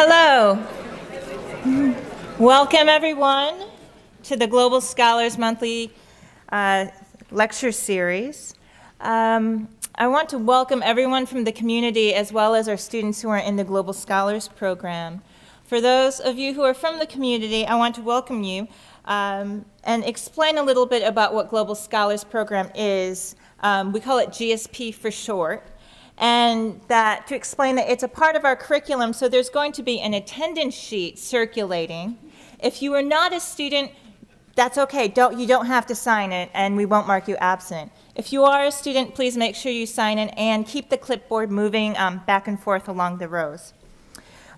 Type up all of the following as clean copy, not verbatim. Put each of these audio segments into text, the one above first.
Hello. Welcome, everyone, to the Global Scholars Monthly lecture series. I want to welcome everyone from the community as well as our students who are in the Global Scholars Program. For those of you who are from the community, I want to welcome you and explain a little bit about what Global Scholars Program is. We call it GSP for short. And that to explain that it's a part of our curriculum, so there's going to be an attendance sheet circulating. If you are not a student, that's okay. You don't have to sign it, and we won't mark you absent. If you are a student, please make sure you sign it and keep the clipboard moving back and forth along the rows.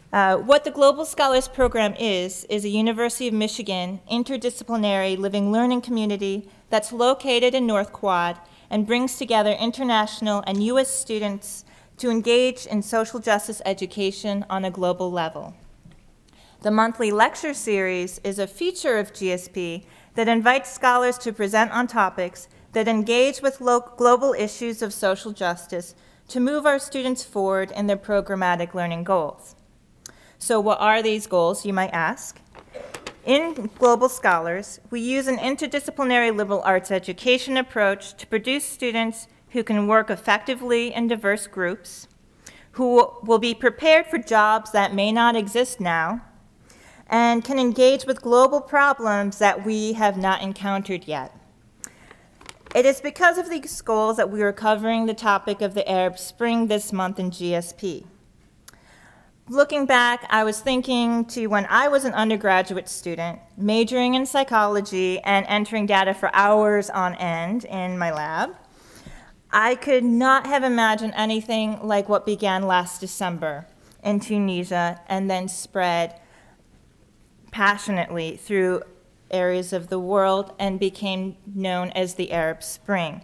What the Global Scholars Program is a University of Michigan interdisciplinary living learning community that's located in North Quad and brings together international and U.S. students to engage in social justice education on a global level. The monthly lecture series is a feature of GSP that invites scholars to present on topics that engage with global issues of social justice to move our students forward in their programmatic learning goals. So what are these goals, you might ask? In Global Scholars, we use an interdisciplinary liberal arts education approach to produce students who can work effectively in diverse groups, who will be prepared for jobs that may not exist now, and can engage with global problems that we have not encountered yet. It is because of these goals that we are covering the topic of the Arab Spring this month in GSP. Looking back, I was thinking to when I was an undergraduate student, majoring in psychology and entering data for hours on end in my lab. I could not have imagined anything like what began last December in Tunisia and then spread passionately through areas of the world and became known as the Arab Spring.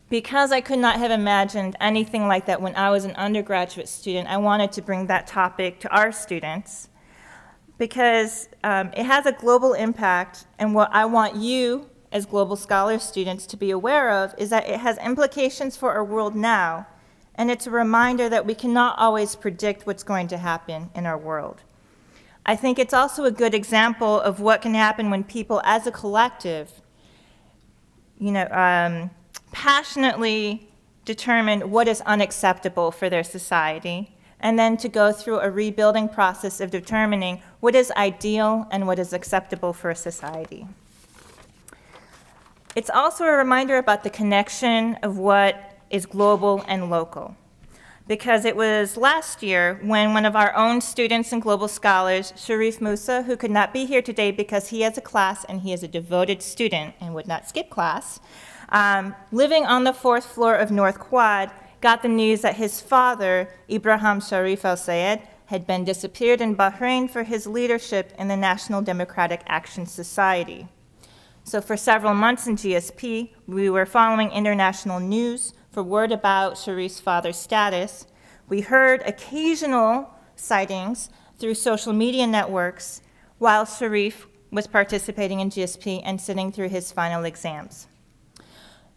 Because I could not have imagined anything like that when I was an undergraduate student, I wanted to bring that topic to our students because it has a global impact, and what I want you as Global Scholars students to be aware of is that it has implications for our world now, and it's a reminder that we cannot always predict what's going to happen in our world. I think it's also a good example of what can happen when people as a collective, passionately determine what is unacceptable for their society, and then to go through a rebuilding process of determining what is ideal and what is acceptable for a society. It's also a reminder about the connection of what is global and local, because it was last year when one of our own students and Global Scholars, Sharif Musa, who could not be here today because he has a class and he is a devoted student and would not skip class, living on the 4th floor of North Quad, got the news that his father, Ibrahim Sharif al-Sayed, had been disappeared in Bahrain for his leadership in the National Democratic Action Society. So for several months in GSP, we were following international news for word about Sharif's father's status. We heard occasional sightings through social media networks while Sharif was participating in GSP and sitting through his final exams.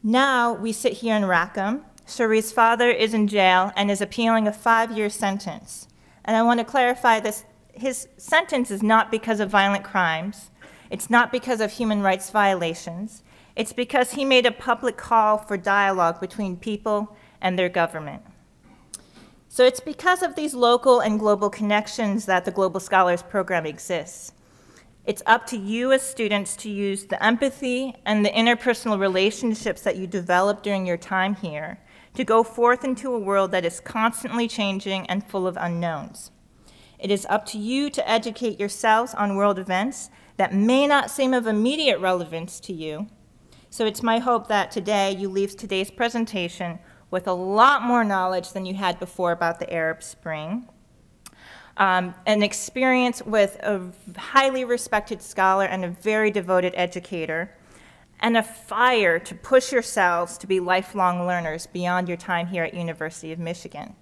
Now we sit here in Raqqa. Sharif's father is in jail and is appealing a 5-year sentence. And I want to clarify this. His sentence is not because of violent crimes. It's not because of human rights violations. It's because he made a public call for dialogue between people and their government. So it's because of these local and global connections that the Global Scholars Program exists. It's up to you as students to use the empathy and the interpersonal relationships that you develop during your time here to go forth into a world that is constantly changing and full of unknowns. It is up to you to educate yourselves on world events that may not seem of immediate relevance to you. So it's my hope that today you leave today's presentation with a lot more knowledge than you had before about the Arab Spring. An experience with a highly respected scholar and a very devoted educator, and a fire to push yourselves to be lifelong learners beyond your time here at University of Michigan.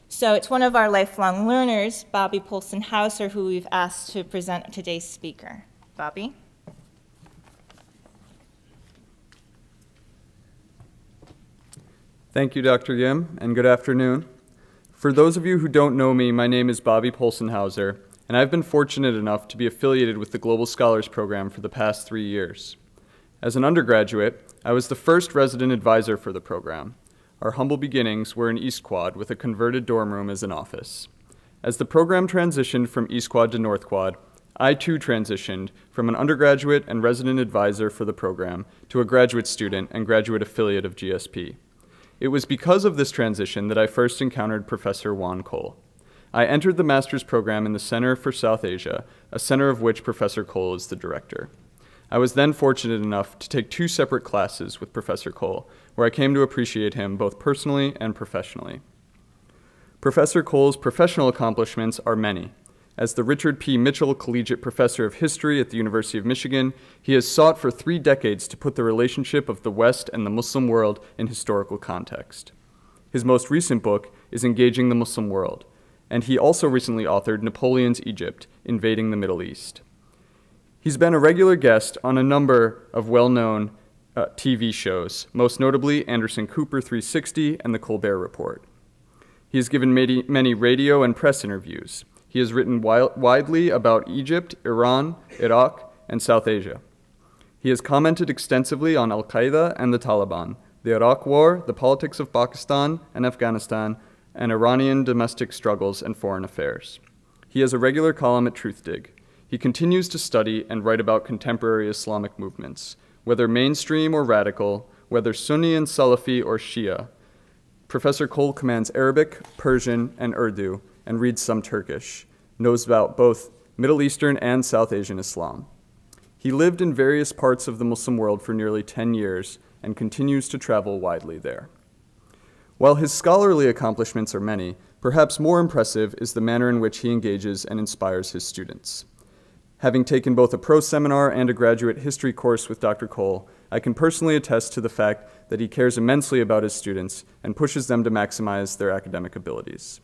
So it's one of our lifelong learners, Bobby Polson Hauser, who we've asked to present today's speaker. Bobby? Thank you, Dr. Yim, and good afternoon. For those of you who don't know me, my name is Polson Hauser, and I've been fortunate enough to be affiliated with the Global Scholars Program for the past 3 years. As an undergraduate, I was the first resident advisor for the program. Our humble beginnings were in East Quad with a converted dorm room as an office. As the program transitioned from East Quad to North Quad, I too transitioned from an undergraduate and resident advisor for the program to a graduate student and graduate affiliate of GSP. It was because of this transition that I first encountered Professor Juan Cole. I entered the master's program in the Center for South Asia, a center of which Professor Cole is the director. I was then fortunate enough to take 2 separate classes with Professor Cole, where I came to appreciate him both personally and professionally. Professor Cole's professional accomplishments are many. As the Richard P. Mitchell Collegiate Professor of History at the University of Michigan, he has sought for 3 decades to put the relationship of the West and the Muslim world in historical context. His most recent book is Engaging the Muslim World, and he also recently authored Napoleon's Egypt, Invading the Middle East. He's been a regular guest on a number of well-known TV shows, most notably Anderson Cooper 360 and The Colbert Report. He has given many radio and press interviews. He has written widely about Egypt, Iran, Iraq, and South Asia. He has commented extensively on Al-Qaeda and the Taliban, the Iraq War, the politics of Pakistan and Afghanistan, and Iranian domestic struggles and foreign affairs. He has a regular column at TruthDig. He continues to study and write about contemporary Islamic movements, whether mainstream or radical, whether Sunni and Salafi or Shia. Professor Cole commands Arabic, Persian, and Urdu, and reads some Turkish, knows about both Middle Eastern and South Asian Islam. He lived in various parts of the Muslim world for nearly 10 years and continues to travel widely there. While his scholarly accomplishments are many, perhaps more impressive is the manner in which he engages and inspires his students. Having taken both a pro seminar and a graduate history course with Dr. Cole, I can personally attest to the fact that he cares immensely about his students and pushes them to maximize their academic abilities.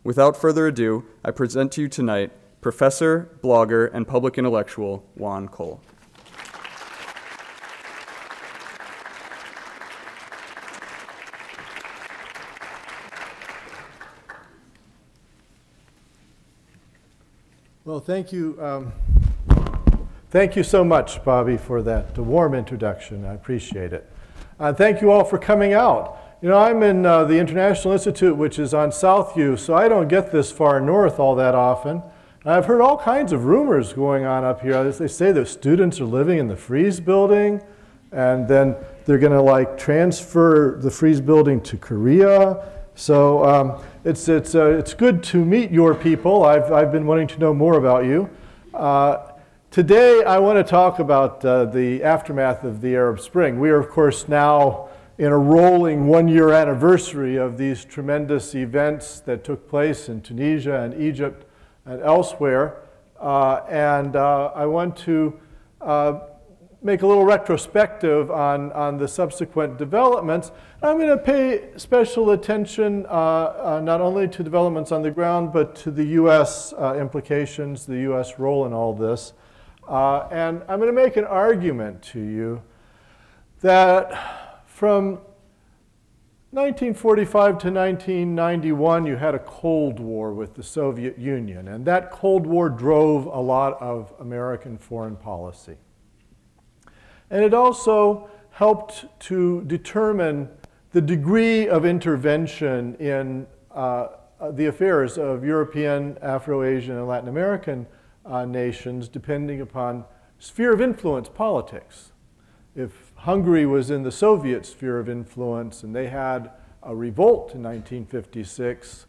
Without further ado, I present to you tonight Professor, blogger, and public intellectual Juan Cole. Well, thank you. Thank you so much, Bobby, for that warm introduction. I appreciate it. Thank you all for coming out. You know, I'm in the International Institute, which is on Southview, so I don't get this far north all that often. I've heard all kinds of rumors going on up here. They say that students are living in the Frieze building, and then they're going to like transfer the Frieze building to Korea. So it's good to meet your people. I've been wanting to know more about you. Today I want to talk about the aftermath of the Arab Spring. We are, of course, now in a rolling 1-year anniversary of these tremendous events that took place in Tunisia and Egypt and elsewhere. I want to make a little retrospective on the subsequent developments. I'm going to pay special attention not only to developments on the ground, but to the U.S. Implications, the U.S. role in all this. And I'm going to make an argument to you that from 1945 to 1991, you had a Cold War with the Soviet Union, and that Cold War drove a lot of American foreign policy. And it also helped to determine the degree of intervention in the affairs of European, Afro-Asian, and Latin American nations, depending upon sphere of influence politics. If Hungary was in the Soviet sphere of influence and they had a revolt in 1956,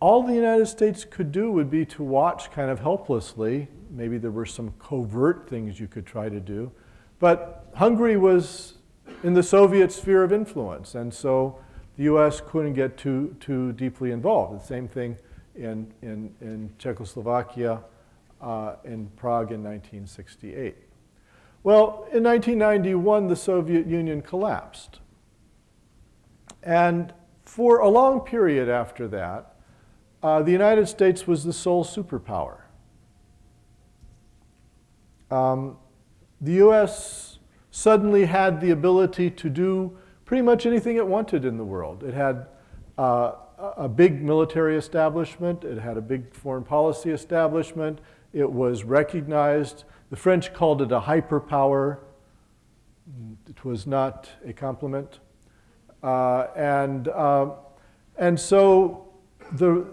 all the United States could do would be to watch kind of helplessly. Maybe there were some covert things you could try to do. But Hungary was in the Soviet sphere of influence, and so the U.S. couldn't get too deeply involved. The same thing in Czechoslovakia, in Prague in 1968. Well, in 1991, the Soviet Union collapsed. And for a long period after that, the United States was the sole superpower. The U.S. suddenly had the ability to do pretty much anything it wanted in the world. It had a big military establishment. It had a big foreign policy establishment. It was recognized. The French called it a hyperpower. It was not a compliment. And so the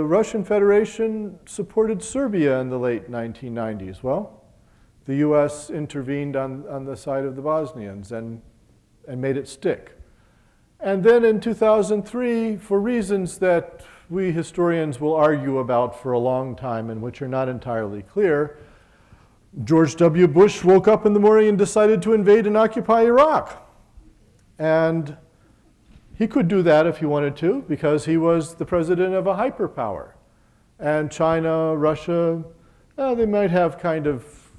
Russian Federation supported Serbia in the late 1990s. Well, the US intervened on the side of the Bosnians and made it stick. And then in 2003, for reasons that we historians will argue about for a long time and which are not entirely clear, George W. Bush woke up in the morning and decided to invade and occupy Iraq. And he could do that if he wanted to, because he was the president of a hyperpower. And China, Russia, they might have kind of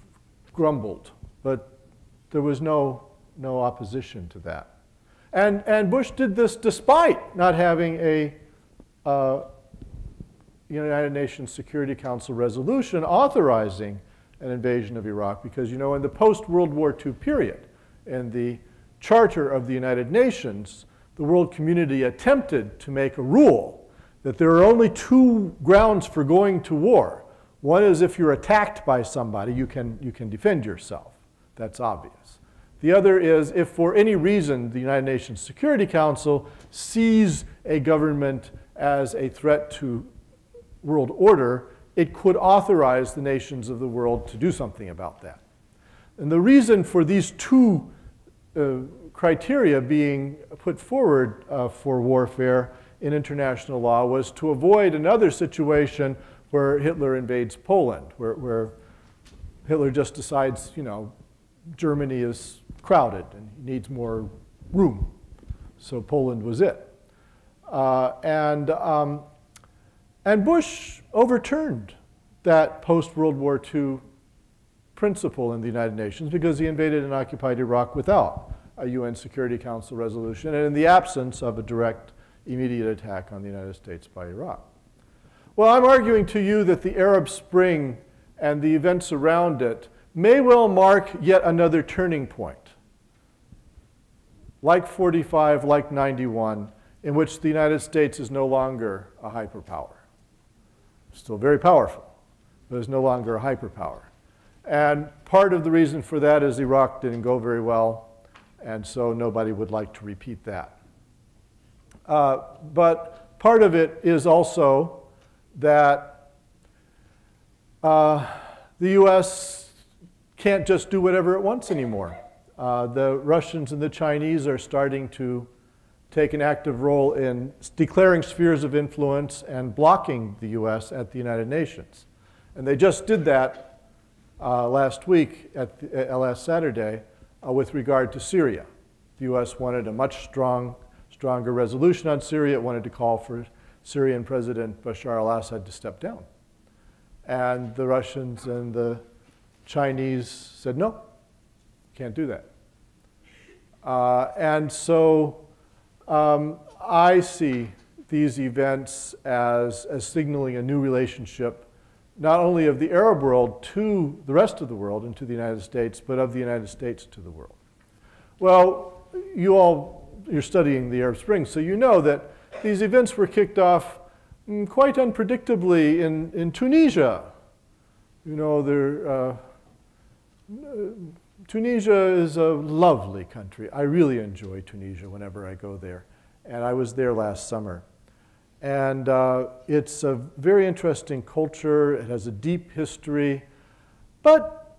grumbled, but there was no opposition to that. And Bush did this despite not having a United Nations Security Council resolution authorizing an invasion of Iraq, because, you know, in the post-World War II period, in the Charter of the United Nations, the world community attempted to make a rule that there are only two grounds for going to war. One is if you're attacked by somebody, you can defend yourself. That's obvious. The other is if for any reason the United Nations Security Council sees a government as a threat to world order, it could authorize the nations of the world to do something about that. And the reason for these two criteria being put forward for warfare in international law was to avoid another situation where Hitler invades Poland, where Hitler just decides, you know, Germany is crowded and he needs more room. So Poland was it. And Bush overturned that post-World War II principle in the United Nations because he invaded and occupied Iraq without a UN Security Council resolution and in the absence of a direct, immediate attack on the United States by Iraq. Well, I'm arguing to you that the Arab Spring and the events around it may well mark yet another turning point, like 45, like 91, in which the United States is no longer a hyperpower. Still very powerful, but is no longer a hyperpower. And part of the reason for that is Iraq didn't go very well, and so nobody would like to repeat that. But part of it is also that the US can't just do whatever it wants anymore. The Russians and the Chinese are starting to take an active role in declaring spheres of influence and blocking the US at the United Nations. And they just did that last week, last Saturday, with regard to Syria. The US wanted a much stronger resolution on Syria. It wanted to call for Syrian President Bashar al-Assad to step down. And the Russians and the Chinese said, no, can't do that. And so I see these events as signaling a new relationship, not only of the Arab world to the rest of the world and to the United States, but of the United States to the world. Well, you're studying the Arab Spring, so you know that these events were kicked off quite unpredictably in Tunisia. You know, Tunisia is a lovely country. I really enjoy Tunisia whenever I go there. And I was there last summer. And it's a very interesting culture. It has a deep history. But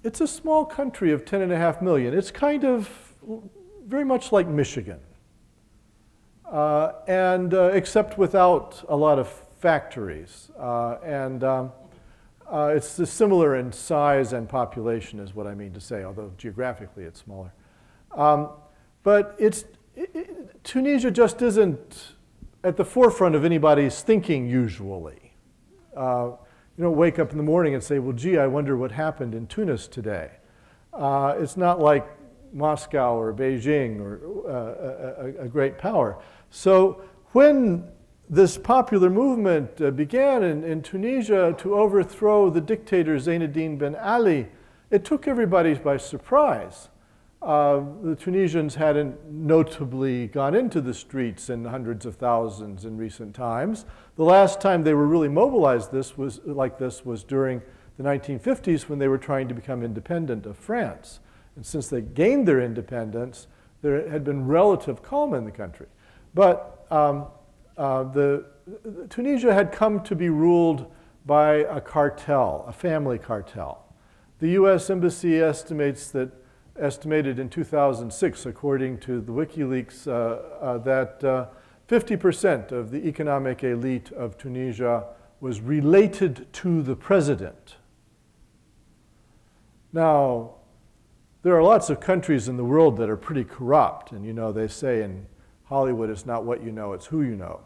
it's a small country of 10.5 million. It's kind of very much like Michigan. Except without a lot of factories. It's similar in size and population is what I mean to say, although geographically it's smaller. But Tunisia just isn't at the forefront of anybody's thinking usually. You don't wake up in the morning and say, well, gee, I wonder what happened in Tunis today. It's not like Moscow or Beijing or a great power. So when this popular movement began in Tunisia to overthrow the dictator Zainuddin Ben Ali, it took everybody by surprise. The Tunisians hadn't notably gone into the streets in hundreds of thousands in recent times. The last time they were really mobilized like this was during the 1950s when they were trying to become independent of France. And since they gained their independence, there had been relative calm in the country. But Tunisia had come to be ruled by a cartel, a family cartel. The US Embassy estimated in 2006, according to the WikiLeaks, that 50% of the economic elite of Tunisia was related to the president. Now, there are lots of countries in the world that are pretty corrupt, and you know, they say in Hollywood, it's not what you know, it's who you know.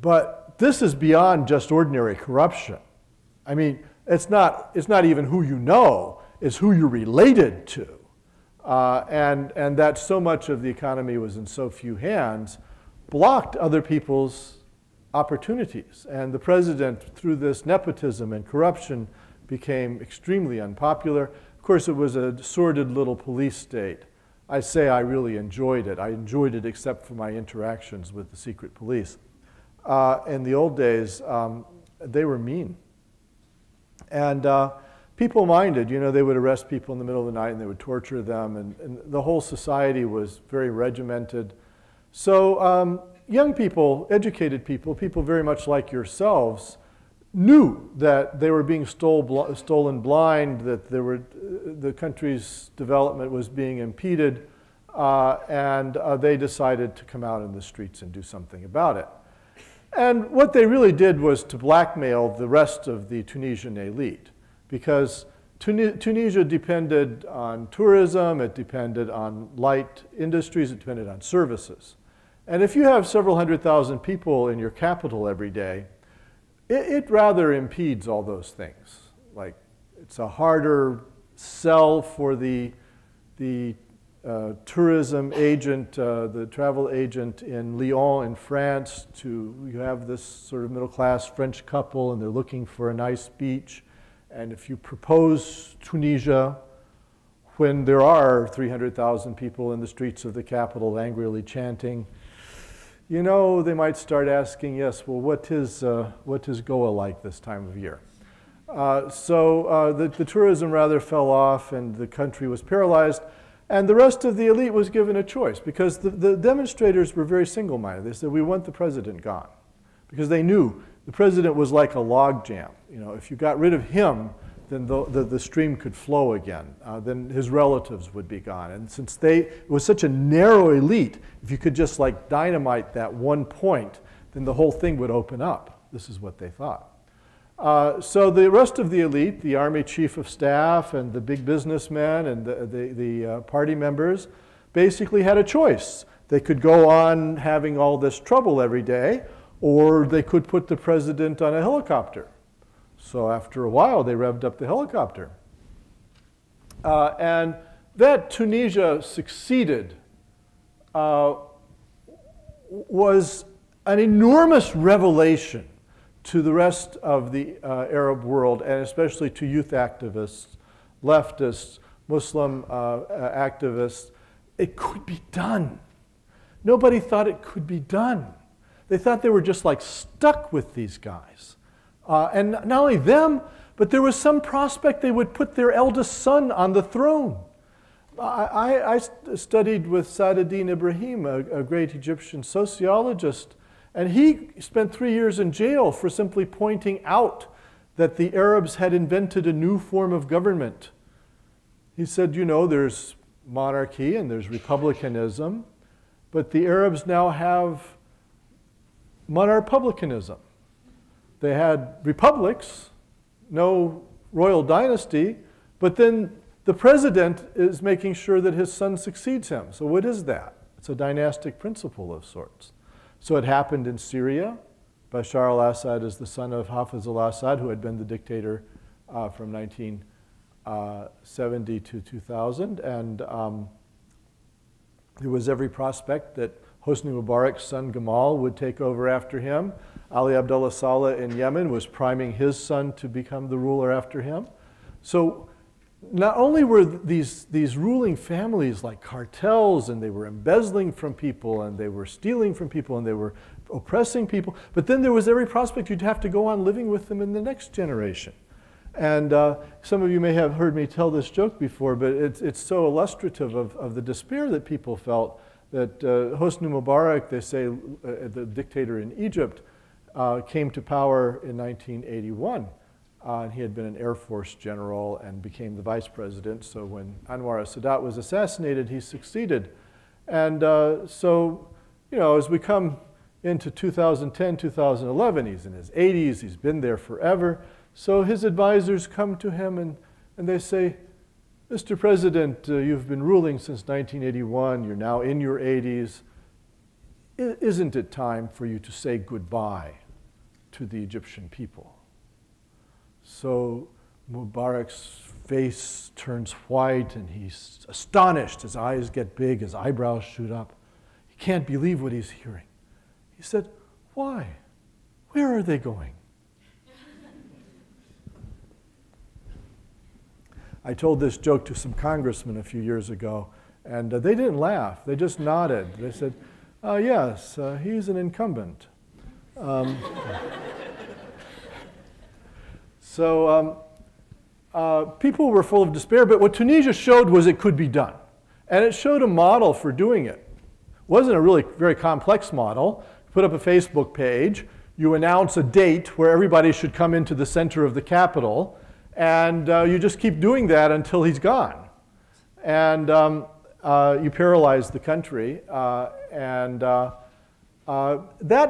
But this is beyond just ordinary corruption. I mean, it's not even who you know, it's who you're related to. And that so much of the economy was in so few hands blocked other people's opportunities. And the president, through this nepotism and corruption, became extremely unpopular. Of course, it was a sordid little police state. I say I really enjoyed it. I enjoyed it except for my interactions with the secret police. In the old days, they were mean. And people minded, you know, they would arrest people in the middle of the night and they would torture them, and the whole society was very regimented. So young people, educated people, people very much like yourselves, knew that they were being stolen blind, that the country's development was being impeded, and they decided to come out in the streets and do something about it. And what they really did was to blackmail the rest of the Tunisian elite, because Tunisia depended on tourism, it depended on light industries, it depended on services. And if you have several 100,000 people in your capital every day, it rather impedes all those things. Like, it's a harder sell for the tourism agent, the travel agent in Lyon in France. You have this sort of middle-class French couple and they're looking for a nice beach. And if you propose Tunisia when there are 300,000 people in the streets of the capital angrily chanting, you know, they might start asking, yes, well, what is Goa like this time of year? So the tourism rather fell off and the country was paralyzed. And the rest of the elite was given a choice, because the demonstrators were very single-minded. They said, we want the president gone, because they knew the president was like a log jam. You know, if you got rid of him, then the stream could flow again. Then his relatives would be gone. And since it was such a narrow elite, if you could just like dynamite that one point, then the whole thing would open up. This is what they thought. So the rest of the elite, the army chief of staff and the big businessmen and the party members, basically had a choice. They could go on having all this trouble every day, or they could put the president on a helicopter. So after a while, they revved up the helicopter. And that Tunisia succeeded was an enormous revelation to the rest of the Arab world, and especially to youth activists, leftists, Muslim activists. It could be done. Nobody thought it could be done. They thought they were just like stuck with these guys. And not only them, but there was some prospect they would put their eldest son on the throne. I studied with Saad-eddin Ibrahim, a great Egyptian sociologist, and he spent 3 years in jail for simply pointing out that the Arabs had invented a new form of government. He said, you know, there's monarchy and there's republicanism, but the Arabs now have monarpublicanism. They had republics, no royal dynasty, but then the president is making sure that his son succeeds him. So what is that? It's a dynastic principle of sorts. So it happened in Syria. Bashar al-Assad is the son of Hafez al-Assad, who had been the dictator from 1970 to 2000. And there was every prospect that Hosni Mubarak's son Gamal would take over after him. Ali Abdullah Saleh in Yemen was priming his son to become the ruler after him. So not only were these ruling families like cartels, and they were embezzling from people, and they were stealing from people, and they were oppressing people, but then there was every prospect you'd have to go on living with them in the next generation. And some of you may have heard me tell this joke before, but it's so illustrative of the despair that people felt that Hosni Mubarak, they say, the dictator in Egypt, came to power in 1981. And he had been an Air Force general and became the vice president. So when Anwar al-Sadat was assassinated, he succeeded. And so, you know, as we come into 2010, 2011, he's in his 80s, he's been there forever. So his advisors come to him and they say, Mr. President, you've been ruling since 1981, you're now in your 80s. Isn't it time for you to say goodbye to the Egyptian people? So Mubarak's face turns white and he's astonished. His eyes get big, his eyebrows shoot up. He can't believe what he's hearing. He said, why? Where are they going? I told this joke to some congressmen a few years ago, and they didn't laugh. They just nodded. They said, yes, he's an incumbent. People were full of despair, but what Tunisia showed was it could be done. And it showed a model for doing it. It wasn't a really very complex model. You put up a Facebook page, you announce a date where everybody should come into the center of the capital, and you just keep doing that until he's gone. And you paralyze the country. That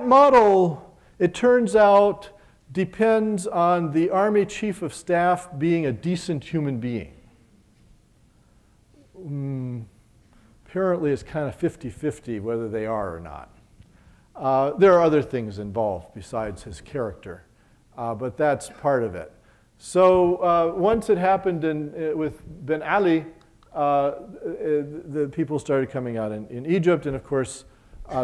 model, it turns out, depends on the Army Chief of Staff being a decent human being. Apparently it's kind of 50-50 whether they are or not. There are other things involved besides his character, but that's part of it. So once it happened with Ben Ali, the people started coming out in Egypt, and of course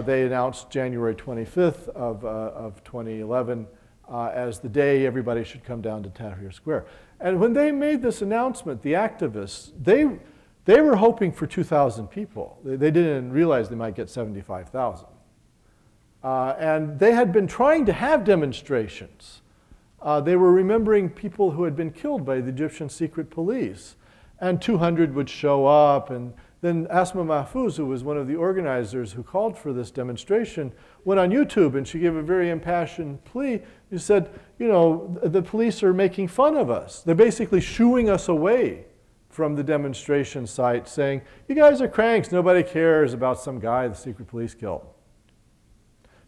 they announced January 25th of 2011 as the day everybody should come down to Tahrir Square. And when they made this announcement, the activists, they were hoping for 2,000 people. They didn't realize they might get 75,000. And they had been trying to have demonstrations. They were remembering people who had been killed by the Egyptian secret police. And 200 would show up. And then Asma Mahfouz, who was one of the organizers who called for this demonstration, went on YouTube and she gave a very impassioned plea. She said, you know, the police are making fun of us. They're basically shooing us away from the demonstration site, saying, you guys are cranks. Nobody cares about some guy the secret police killed.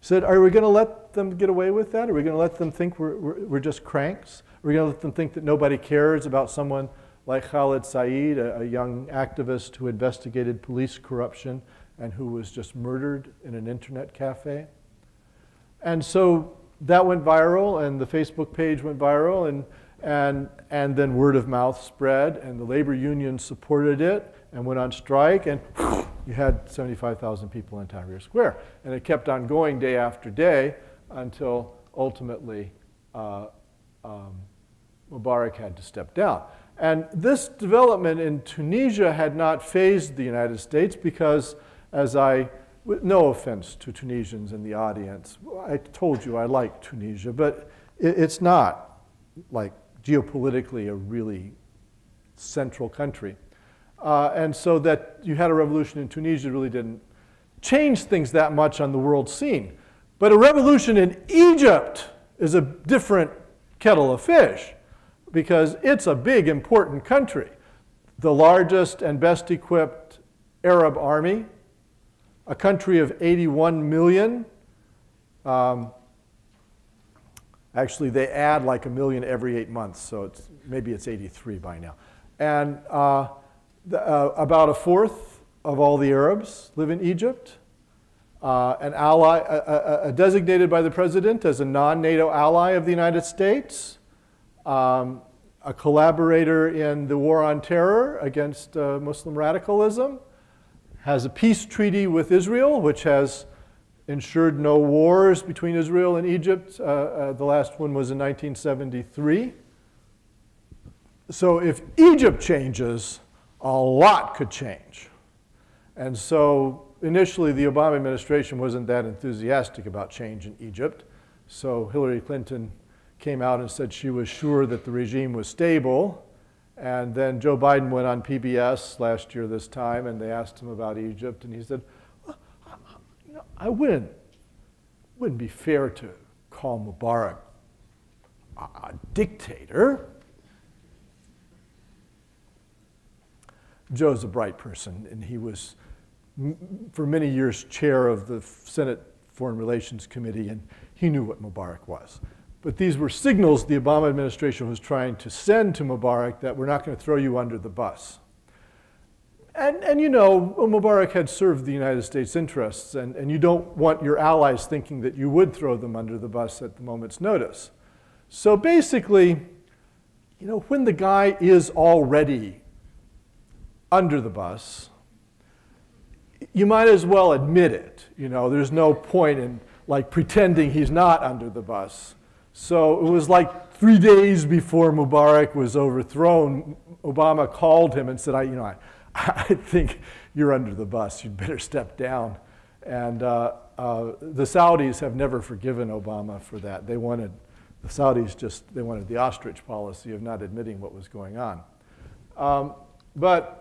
Said, are we going to let them get away with that? Are we going to let them think we're just cranks? Are we going to let them think that nobody cares about someone like Khalid Said, a young activist who investigated police corruption and who was just murdered in an internet cafe? And so that went viral, and the Facebook page went viral, and then word of mouth spread, and the labor union supported it and went on strike, and you had 75,000 people in Tahrir Square. And it kept on going day after day until ultimately Mubarak had to step down. And this development in Tunisia had not fazed the United States because, no offense to Tunisians in the audience, I told you I like Tunisia, but it's not like geopolitically a really central country. And so that you had a revolution in Tunisia really didn't change things that much on the world scene. But a revolution in Egypt is a different kettle of fish because it's a big, important country. The largest and best equipped Arab army, a country of 81 million. Actually, they add like 1 million every 8 months, so maybe it's 83 by now. And about a fourth of all the Arabs live in Egypt. An ally, designated by the president as a non-NATO ally of the United States, a collaborator in the war on terror against Muslim radicalism, has a peace treaty with Israel, which has ensured no wars between Israel and Egypt. The last one was in 1973. So if Egypt changes, a lot could change. And so initially, the Obama administration wasn't that enthusiastic about change in Egypt. So Hillary Clinton came out and said she was sure that the regime was stable. And then Joe Biden went on PBS last year this time, and they asked him about Egypt, and he said, well, I wouldn't be fair to call Mubarak a dictator. Joe's a bright person, and he was, for many years, chair of the Senate Foreign Relations Committee, and he knew what Mubarak was. But these were signals the Obama administration was trying to send to Mubarak that we're not going to throw you under the bus. And you know, Mubarak had served the United States interests, and you don't want your allies thinking that you would throw them under the bus at the moment's notice. So basically, you know, when the guy is already under the bus, you might as well admit it. You know, there's no point in like pretending he's not under the bus. So it was like 3 days before Mubarak was overthrown, Obama called him and said, I think you're under the bus. You'd better step down. And the Saudis have never forgiven Obama for that. They wanted the ostrich policy of not admitting what was going on. But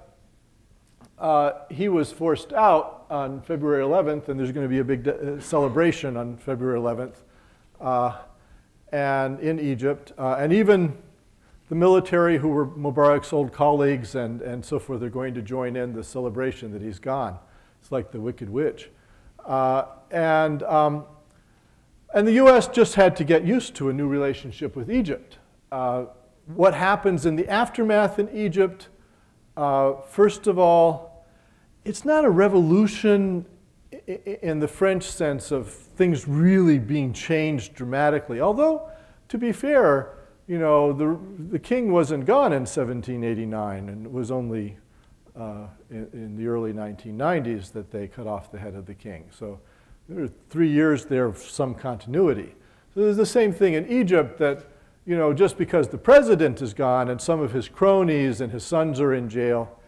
he was forced out on February 11th, and there's going to be a big celebration on February 11th. And in Egypt, and even the military who were Mubarak's old colleagues and so forth are going to join in the celebration that he's gone. It's like the Wicked Witch. And the US just had to get used to a new relationship with Egypt. What happens in the aftermath in Egypt, first of all, it's not a revolution in the French sense of things really being changed dramatically. Although, to be fair, you know, the king wasn't gone in 1789, and it was only in the early 1990s that they cut off the head of the king. So there are 3 years there of some continuity. So there's the same thing in Egypt that, you know, just because the president is gone and some of his cronies and his sons are in jail.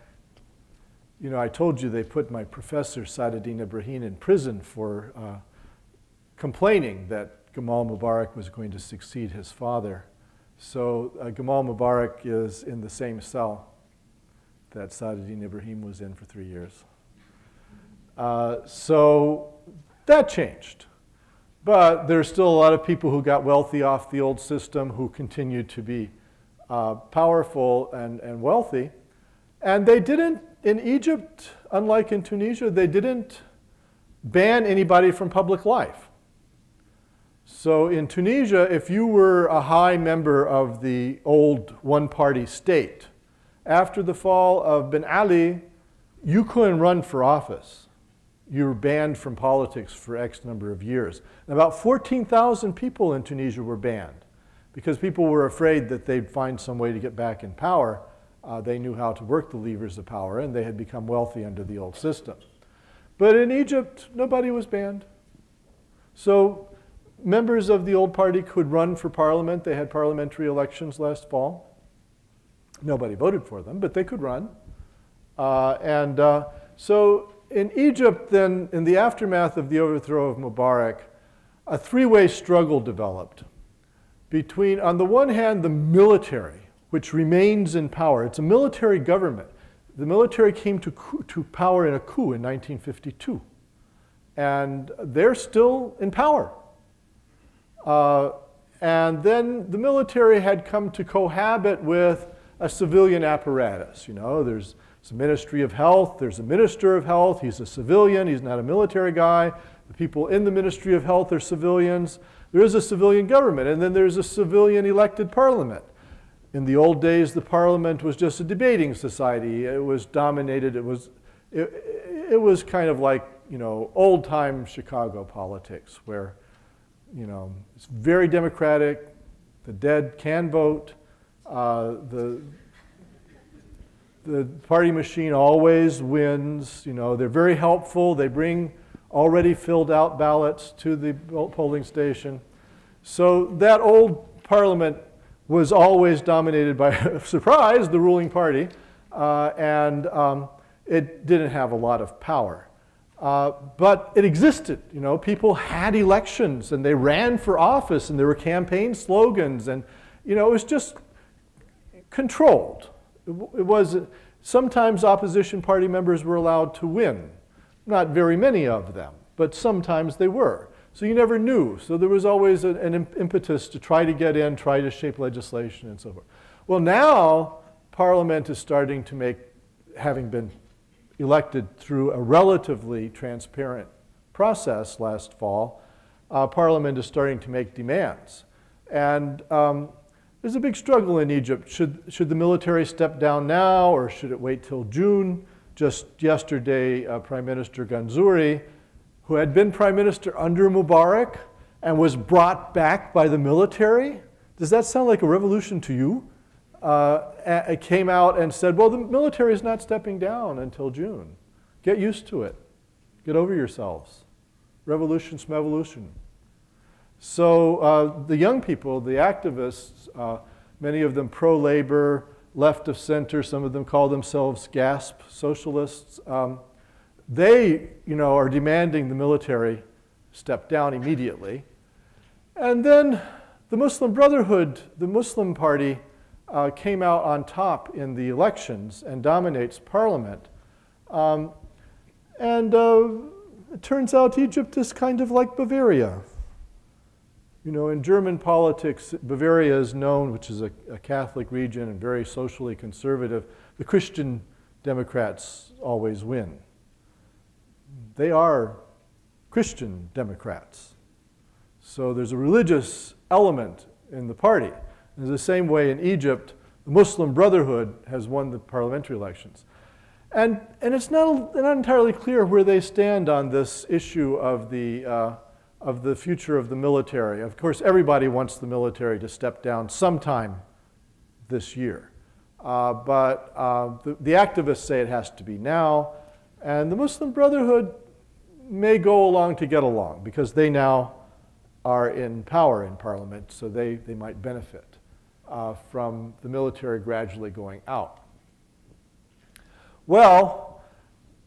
You know, I told you they put my professor, Saadettin Ibrahim, in prison for complaining that Gamal Mubarak was going to succeed his father. So Gamal Mubarak is in the same cell that Saadettin Ibrahim was in for 3 years. So that changed. But there's still a lot of people who got wealthy off the old system who continue to be powerful and wealthy. And they didn't, in Egypt, unlike in Tunisia, they didn't ban anybody from public life. So in Tunisia, if you were a high member of the old one-party state, after the fall of Ben Ali, you couldn't run for office. You were banned from politics for X number of years. And about 14,000 people in Tunisia were banned because people were afraid that they'd find some way to get back in power. They knew how to work the levers of power, and they had become wealthy under the old system. But in Egypt, nobody was banned. So members of the old party could run for parliament. They had parliamentary elections last fall. Nobody voted for them, but they could run. So in Egypt, then, in the aftermath of the overthrow of Mubarak, a three-way struggle developed between, on the one hand, the military, which remains in power. It's a military government. The military came to power in a coup in 1952. And they're still in power. And then the military had come to cohabit with a civilian apparatus. You know, there's a Ministry of Health, there's a Minister of Health, he's a civilian, he's not a military guy. The people in the Ministry of Health are civilians. There is a civilian government, and then there's a civilian elected parliament. In the old days, the parliament was just a debating society. It was dominated, it was kind of like, you know, old-time Chicago politics where, you know, it's very democratic, the dead can vote, the party machine always wins, you know, they're very helpful, they bring already filled out ballots to the polling station. So that old parliament was always dominated by, surprise, the ruling party, and it didn't have a lot of power. But it existed. You know, people had elections and they ran for office and there were campaign slogans, and you know, it was just controlled. It was, sometimes opposition party members were allowed to win. Not very many of them, but sometimes they were. So you never knew. So there was always an impetus to try to get in, try to shape legislation and so forth. Well, now Parliament is starting to make, having been elected through a relatively transparent process last fall, Parliament is starting to make demands. And there's a big struggle in Egypt. Should the military step down now, or should it wait till June? Just yesterday, Prime Minister Ganzouri, who had been prime minister under Mubarak and was brought back by the military. Does that sound like a revolution to you? Came out and said, well, the military is not stepping down until June. Get used to it. Get over yourselves. Revolution, smevolution. So the young people, the activists, many of them pro-labor, left of center, some of them call themselves GASP socialists, they, you know, are demanding the military step down immediately. And then the Muslim Brotherhood, the Muslim party, came out on top in the elections and dominates parliament. It turns out Egypt is kind of like Bavaria. You know, in German politics, Bavaria is known, which is a Catholic region and very socially conservative. The Christian Democrats always win. They are Christian Democrats. So there's a religious element in the party. In the same way in Egypt, the Muslim Brotherhood has won the parliamentary elections. And it's not entirely clear where they stand on this issue of the future of the military. Of course, everybody wants the military to step down sometime this year. But the activists say it has to be now. And the Muslim Brotherhood may go along to get along because they now are in power in parliament, so they might benefit from the military gradually going out. Well,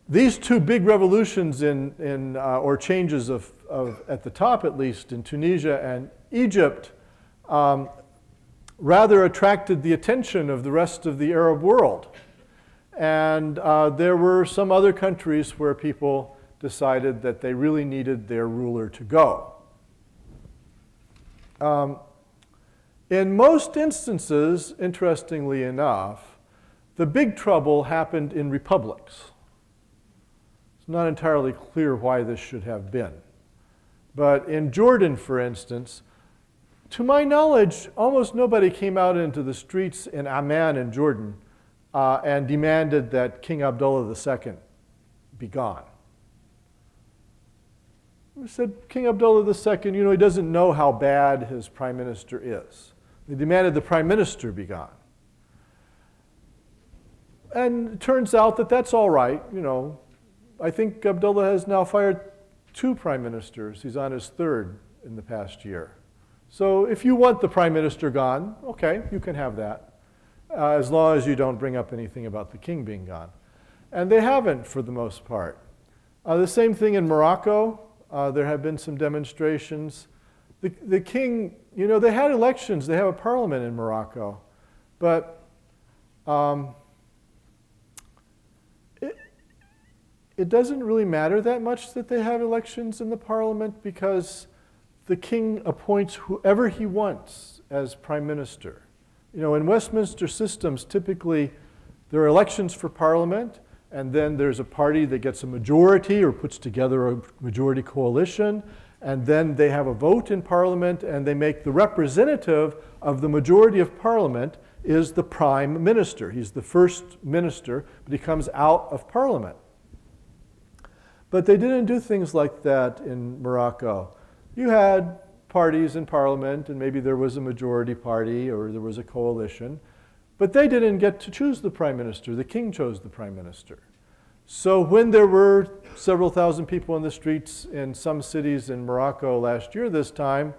these two big revolutions or changes at the top at least in Tunisia and Egypt rather attracted the attention of the rest of the Arab world. And there were some other countries where people decided that they really needed their ruler to go. In most instances, interestingly enough, the big trouble happened in republics. It's not entirely clear why this should have been. But in Jordan, for instance, to my knowledge, almost nobody came out into the streets in Amman in Jordan and demanded that King Abdullah II be gone. They said, King Abdullah II, you know, he doesn't know how bad his prime minister is. They demanded the prime minister be gone. And it turns out that that's all right. You know, I think Abdullah has now fired 2 prime ministers. He's on his 3rd in the past year. So if you want the prime minister gone, okay, you can have that, as long as you don't bring up anything about the king being gone. And they haven't for the most part. The same thing in Morocco. There have been some demonstrations. The king, you know, they had elections. They have a parliament in Morocco. But it doesn't really matter that much that they have elections in the parliament because the king appoints whoever he wants as prime minister. You know, in Westminster systems, typically there are elections for parliament, and then there's a party that gets a majority or puts together a majority coalition, and then they have a vote in parliament, and they make the representative of the majority of parliament is the prime minister. He's the first minister, but he comes out of parliament. But they didn't do things like that in Morocco. You had parties in parliament, and maybe there was a majority party or there was a coalition, but they didn't get to choose the prime minister. The king chose the prime minister. So when there were several thousand people in the streets in some cities in Morocco last year this time,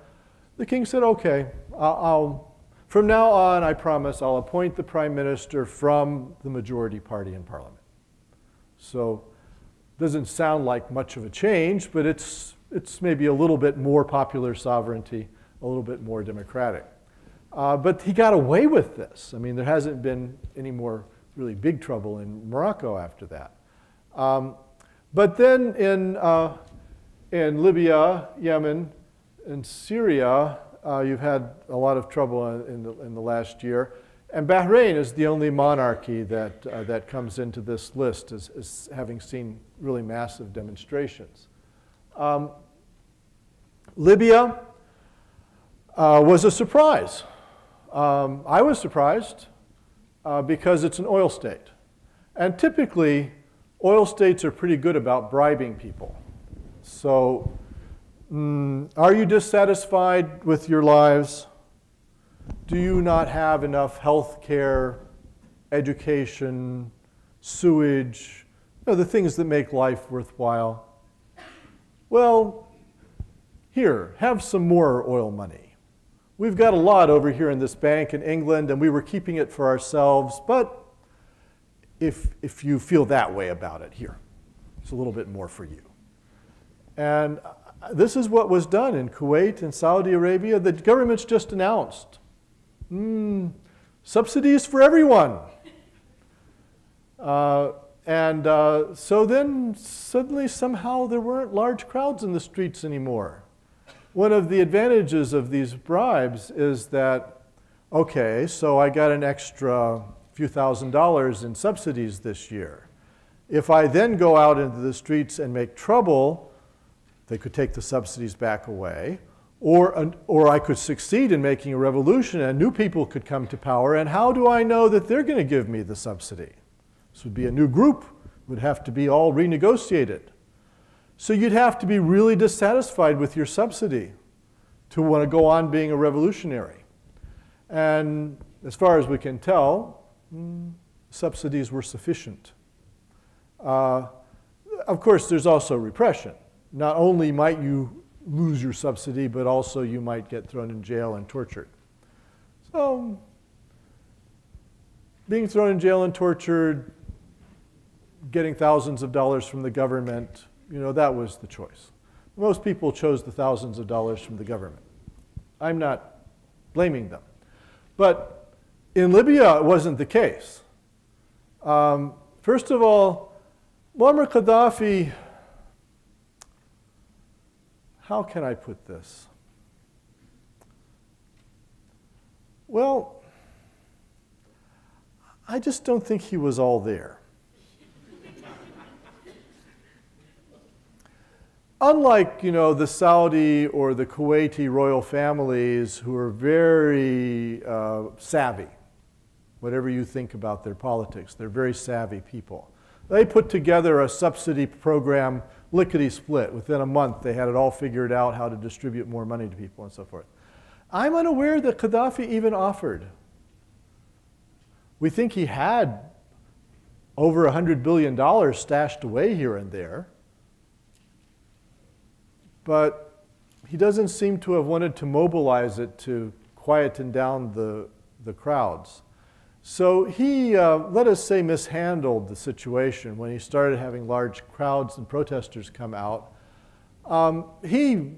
the king said, okay, I'll From now on, I promise I'll appoint the prime minister from the majority party in parliament. So it doesn't sound like much of a change, but it's maybe a little bit more popular sovereignty, a little bit more democratic. But he got away with this. I mean, there hasn't been any more really big trouble in Morocco after that. But then in Libya, Yemen, and Syria, you've had a lot of trouble in the last year. And Bahrain is the only monarchy that comes into this list as having seen really massive demonstrations. Libya was a surprise. I was surprised because it's an oil state. And typically, oil states are pretty good about bribing people. So, are you dissatisfied with your lives? Do you not have enough health care, education, sewage, the things that make life worthwhile? Well, here, have some more oil money. We've got a lot over here in this bank in England, and we were keeping it for ourselves, but if you feel that way about it, here, it's a little bit more for you. And this is what was done in Kuwait and Saudi Arabia. The government's just announced subsidies for everyone. So then suddenly somehow there weren't large crowds in the streets anymore. One of the advantages of these bribes is that, okay, so I got an extra few $1,000s in subsidies this year. If I then go out into the streets and make trouble, they could take the subsidies back away. Or I could succeed in making a revolution and new people could come to power. And how do I know that they're going to give me the subsidy? This would be a new group. It would have to be all renegotiated. So you'd have to be really dissatisfied with your subsidy to want to go on being a revolutionary. And as far as we can tell, subsidies were sufficient. Of course, there's also repression. Not only might you lose your subsidy, but also you might get thrown in jail and tortured. So being thrown in jail and tortured, getting thousands of dollars from the government, that was the choice. Most people chose the thousands of dollars from the government. I'm not blaming them. But in Libya, it wasn't the case. First of all, Muammar Gaddafi, how can I put this? Well, I just don't think he was all there. Unlike, the Saudi or the Kuwaiti royal families who are very savvy, whatever you think about their politics, they're very savvy people. They put together a subsidy program, lickety-split. Within a month, they had it all figured out how to distribute more money to people and so forth. I'm unaware that Gaddafi even offered. We think he had over $100 billion stashed away here and there. But he doesn't seem to have wanted to mobilize it to quieten down the crowds. So he, let us say, mishandled the situation when he started having large crowds and protesters come out. He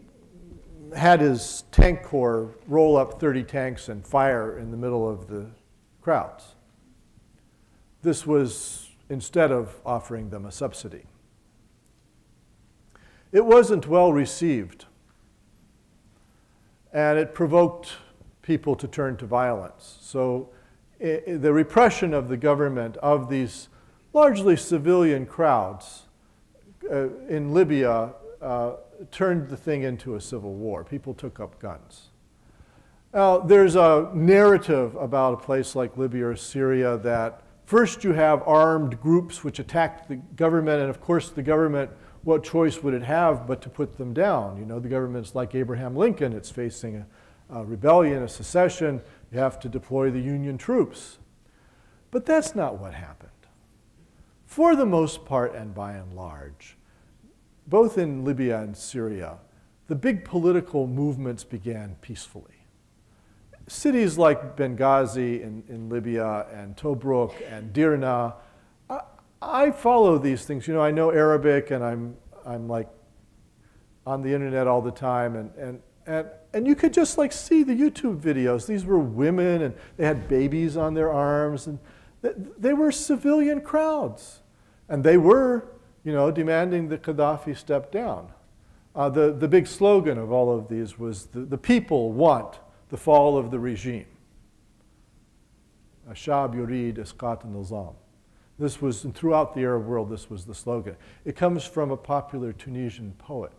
had his tank corps roll up 30 tanks and fire in the middle of the crowds. This was instead of offering them a subsidy. It wasn't well received, and it provoked people to turn to violence. So the repression of the government of these largely civilian crowds in Libya turned the thing into a civil war. People took up guns. Now, there's a narrative about a place like Libya or Syria that first you have armed groups which attack the government, and of course the government, what choice would it have but to put them down? The government's like Abraham Lincoln. It's facing a rebellion, a secession. You have to deploy the Union troops. But that's not what happened. For the most part and by and large, both in Libya and Syria, the big political movements began peacefully. cities like Benghazi in Libya and Tobruk and Derna, I follow these things. You know, I know Arabic, and I'm like on the internet all the time, and you could just like see the YouTube videos. These were women, and they had babies on their arms, and they were civilian crowds, and they were, you know, demanding that Gaddafi step down. The big slogan of all of these was the people want the fall of the regime. Ashab yurid isqat al-nizam. This was, and throughout the Arab world, this was the slogan. It comes from a popular Tunisian poet.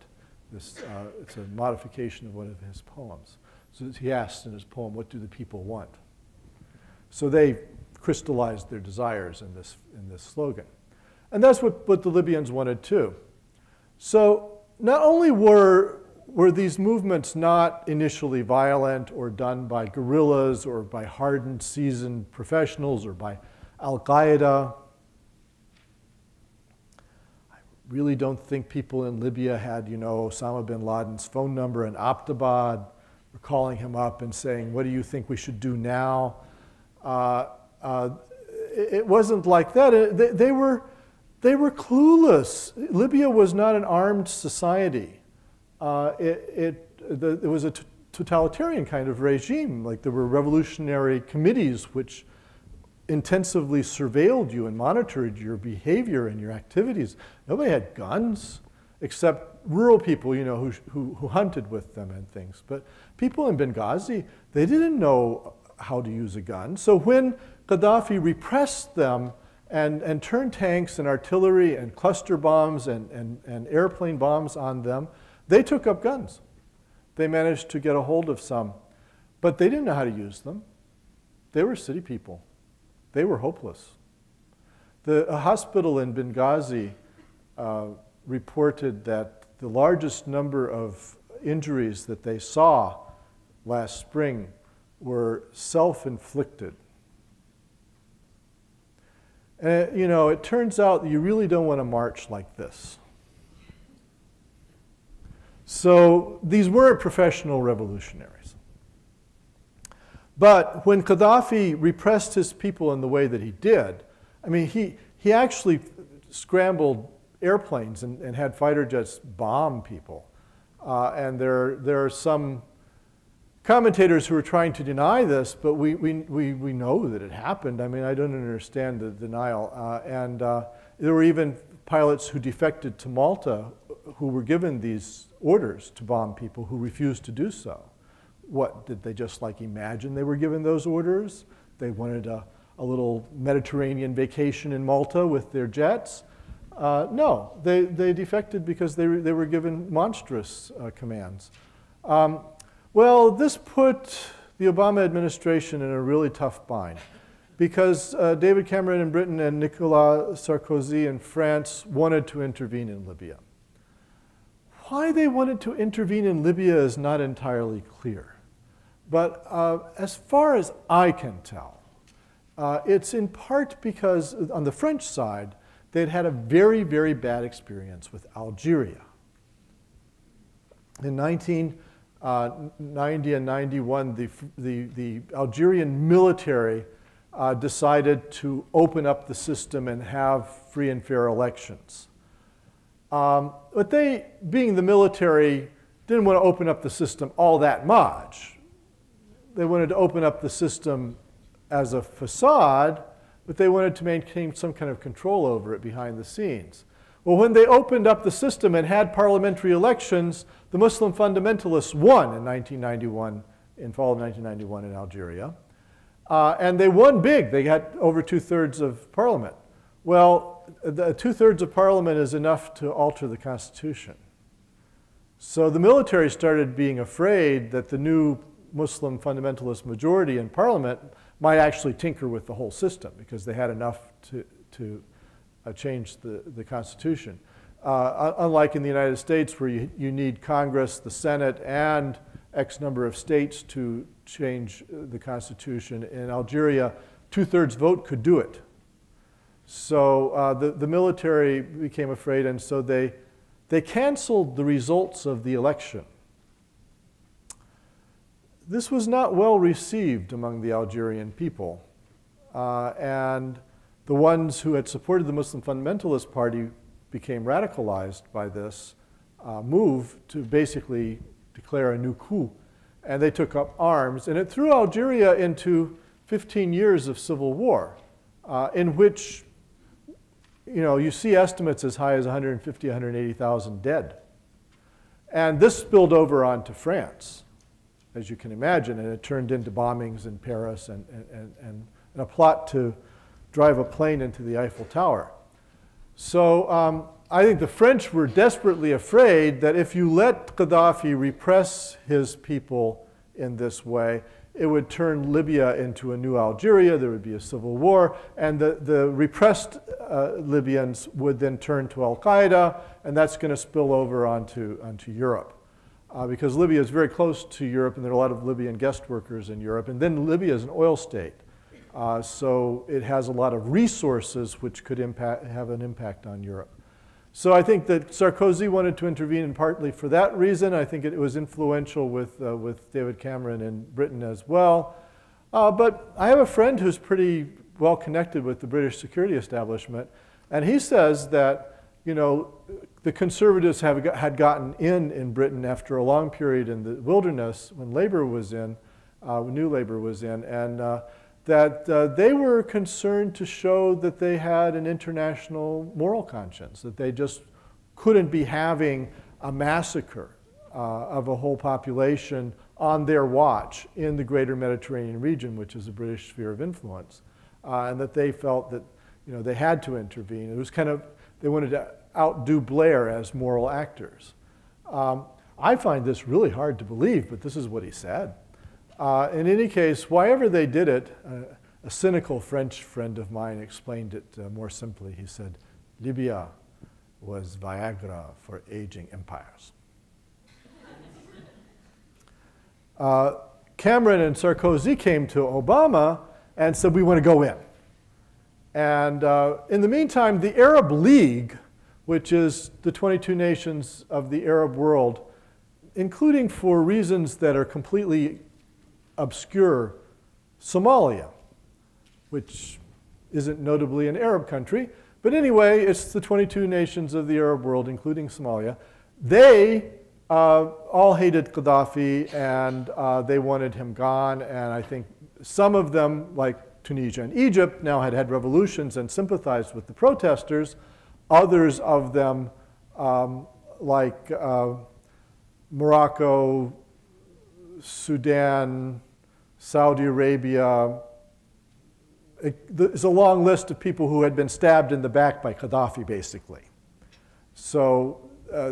It's a modification of one of his poems. So he asked in his poem, what do the people want? So they crystallized their desires in this slogan. And that's what the Libyans wanted too. So not only were these movements not initially violent or done by guerrillas or by hardened, seasoned professionals or by Al-Qaeda. I really don't think people in Libya had, you know, Osama bin Laden's phone number in Abbottabad, were calling him up and saying, what do you think we should do now? It wasn't like that. They were clueless. Libya was not an armed society. It was a totalitarian kind of regime. Like, there were revolutionary committees which intensively surveilled you and monitored your behavior and your activities. Nobody had guns except rural people, you know, who hunted with them and things. But people in Benghazi, they didn't know how to use a gun. So when Gaddafi repressed them and turned tanks and artillery and cluster bombs and airplane bombs on them, they took up guns. They managed to get a hold of some, but they didn't know how to use them. They were city people. They were hopeless. A hospital in Benghazi reported that the largest number of injuries that they saw last spring were self-inflicted. And, you know, it turns out that you really don't want to march like this. So these weren't professional revolutionaries. But when Gaddafi repressed his people in the way that he did, I mean, he actually scrambled airplanes and had fighter jets bomb people. And there are some commentators who are trying to deny this, but we know that it happened. I mean, I don't understand the denial. And there were even pilots who defected to Malta who were given these orders to bomb people who refused to do so. What, did they just like imagine they were given those orders? They wanted a little Mediterranean vacation in Malta with their jets? No, they defected because they were given monstrous commands. Well, this put the Obama administration in a really tough bind because David Cameron in Britain and Nicolas Sarkozy in France wanted to intervene in Libya. Why they wanted to intervene in Libya is not entirely clear. But as far as I can tell, it's in part because on the French side, they'd had a very, very bad experience with Algeria. In 1990 and 91, the Algerian military decided to open up the system and have free and fair elections. But they, being the military, didn't want to open up the system all that much. They wanted to open up the system as a facade, but they wanted to maintain some kind of control over it behind the scenes. Well, when they opened up the system and had parliamentary elections, the Muslim fundamentalists won in 1991, in fall of 1991 in Algeria. And they won big. They got over 2/3 of parliament. Well, the 2/3 of parliament is enough to alter the Constitution. So the military started being afraid that the new Muslim fundamentalist majority in parliament might actually tinker with the whole system because they had enough to change the Constitution. Unlike in the United States where you need Congress, the Senate, and X number of states to change the Constitution, in Algeria, 2/3 vote could do it. So the military became afraid, and so they canceled the results of the election. this was not well received among the Algerian people. And the ones who had supported the Muslim Fundamentalist Party became radicalized by this move to basically declare a new coup. And they took up arms, and it threw Algeria into 15 years of civil war, in which, you see estimates as high as 150, 180,000 dead. And this spilled over onto France, as you can imagine, and it turned into bombings in Paris and a plot to drive a plane into the Eiffel Tower. So I think the French were desperately afraid that if you let Gaddafi repress his people in this way, it would turn Libya into a new Algeria, there would be a civil war, and the repressed Libyans would then turn to Al-Qaeda, and that's going to spill over onto Europe. Because Libya is very close to Europe, and there are a lot of Libyan guest workers in Europe, and then Libya is an oil state. So it has a lot of resources which could have an impact on Europe. So I think that Sarkozy wanted to intervene, and partly for that reason. I think it was influential with David Cameron in Britain as well. But I have a friend who's pretty well connected with the British security establishment, and he says that, the conservatives had gotten in Britain after a long period in the wilderness when Labour was in, New Labour was in, and that they were concerned to show that they had an international moral conscience, that they just couldn't be having a massacre of a whole population on their watch in the greater Mediterranean region, which is a British sphere of influence, and that they felt that they had to intervene. It was kind of, they wanted to outdo Blair as moral actors. I find this really hard to believe, but this is what he said. In any case, whyever they did it, a cynical French friend of mine explained it more simply. He said, Libya was Viagra for aging empires. Cameron and Sarkozy came to Obama and said, we want to go in. And in the meantime, the Arab League, which is the 22 nations of the Arab world, including for reasons that are completely obscure, Somalia, which isn't notably an Arab country. But anyway, it's the 22 nations of the Arab world, including Somalia. They all hated Gaddafi, and they wanted him gone. And I think some of them, like Tunisia and Egypt, now had revolutions and sympathized with the protesters. Others of them, like Morocco, Sudan, Saudi Arabia. There's a long list of people who had been stabbed in the back by Gaddafi, basically. So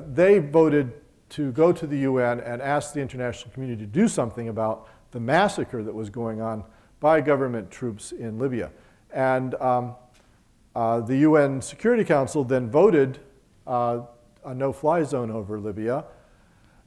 they voted to go to the UN and ask the international community to do something about the massacre that was going on by government troops in Libya. And the UN Security Council then voted a no-fly zone over Libya.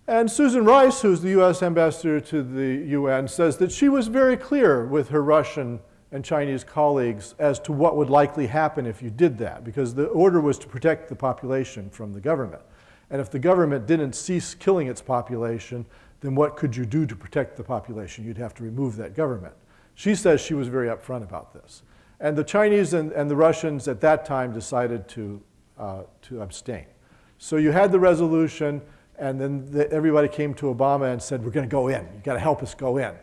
And Susan Rice, who's the US ambassador to the UN, says that she was very clear with her Russian and Chinese colleagues as to what would likely happen if you did that, because the order was to protect the population from the government. And if the government didn't cease killing its population, then what could you do to protect the population? You'd have to remove that government. She says she was very upfront about this. And the Chinese and the Russians at that time decided to abstain. So you had the resolution, and then everybody came to Obama and said, we're going to go in. You've got to help us go in.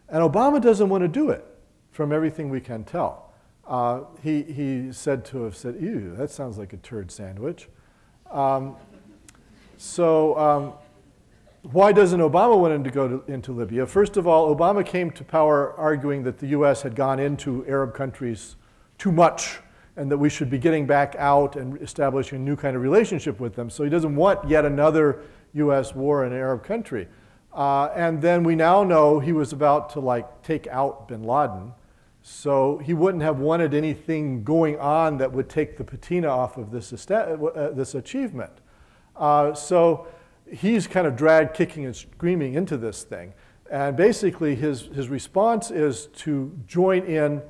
And Obama doesn't want to do it, from everything we can tell. He said to have said, ew, that sounds like a turd sandwich. Why doesn't Obama want him to go into Libya? First of all, Obama came to power arguing that the US had gone into Arab countries too much and that we should be getting back out and establishing a new kind of relationship with them. So he doesn't want yet another US war in an Arab country. And then we now know he was about to take out bin Laden. So he wouldn't have wanted anything going on that would take the patina off of this achievement. So he's kind of dragged kicking and screaming into this thing. And basically his response is to join in,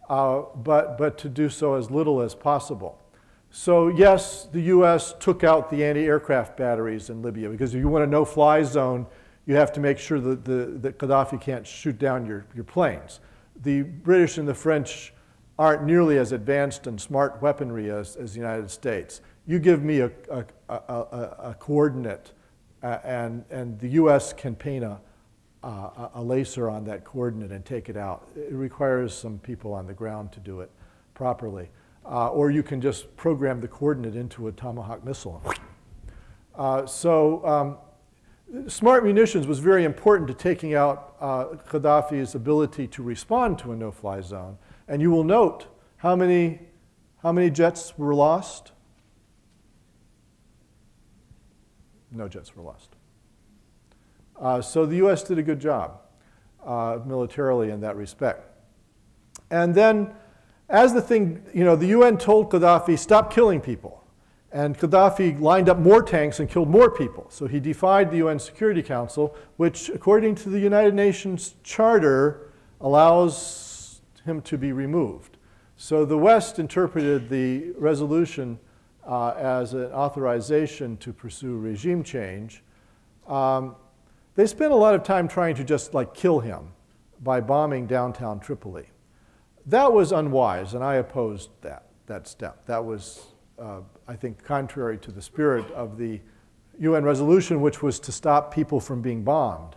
but to do so as little as possible. So yes, the US took out the anti-aircraft batteries in Libya, because if you want a no-fly zone, you have to make sure that Gaddafi can't shoot down your planes. The British and the French aren't nearly as advanced and smart weaponry as the United States. You give me a coordinate, and the U.S. can paint a laser on that coordinate and take it out. It requires some people on the ground to do it properly. Or you can just program the coordinate into a Tomahawk missile. Smart munitions was very important to taking out Gaddafi's ability to respond to a no-fly zone. And you will note how many jets were lost? No jets were lost. So the U.S. did a good job militarily in that respect. And then, as the UN told Gaddafi, stop killing people. And Gaddafi lined up more tanks and killed more people. So he defied the UN Security Council, which, according to the United Nations Charter, allows him to be removed. So the West interpreted the resolution as an authorization to pursue regime change. They spent a lot of time trying to just kill him by bombing downtown Tripoli. That was unwise, and I opposed that step. That was, I think, contrary to the spirit of the UN resolution, which was to stop people from being bombed.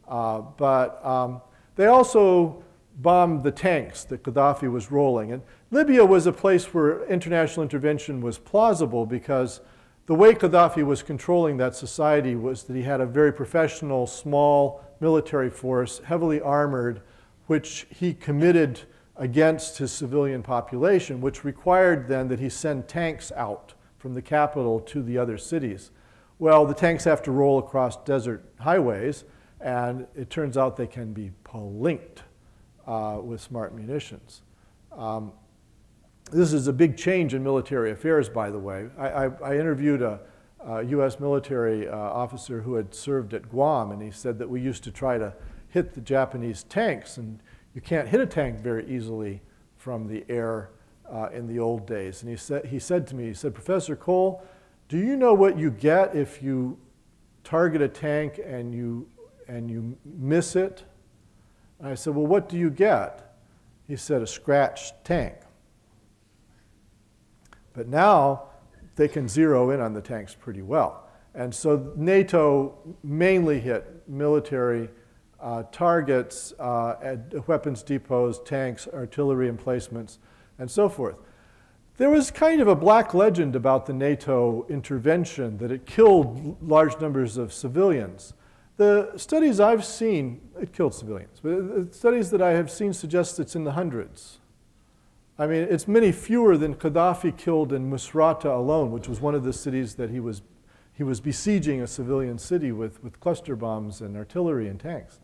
But they also bombed the tanks that Gaddafi was rolling. And Libya was a place where international intervention was plausible because the way Gaddafi was controlling that society was that he had a very professional, small military force, heavily armored, which he committed against his civilian population, which required then that he send tanks out from the capital to the other cities. Well, the tanks have to roll across desert highways, and it turns out they can be polinked with smart munitions. This is a big change in military affairs, by the way. I interviewed a U.S. military officer who had served at Guam, and he said that we used to try to hit the Japanese tanks, and you can't hit a tank very easily from the air in the old days. And he said to me, Professor Cole, do you know what you get if you target a tank and you miss it? And I said, well, what do you get? He said, a scratched tank. But now they can zero in on the tanks pretty well. And so NATO mainly hit military targets, weapons depots, tanks, artillery emplacements, and so forth. There was kind of a black legend about the NATO intervention, that it killed large numbers of civilians. The studies I've seen, it killed civilians, but the studies that I have seen suggest it's in the hundreds. I mean, it's many fewer than Gaddafi killed in Misrata alone, which was one of the cities that he was besieging a civilian city with cluster bombs and artillery and tanks.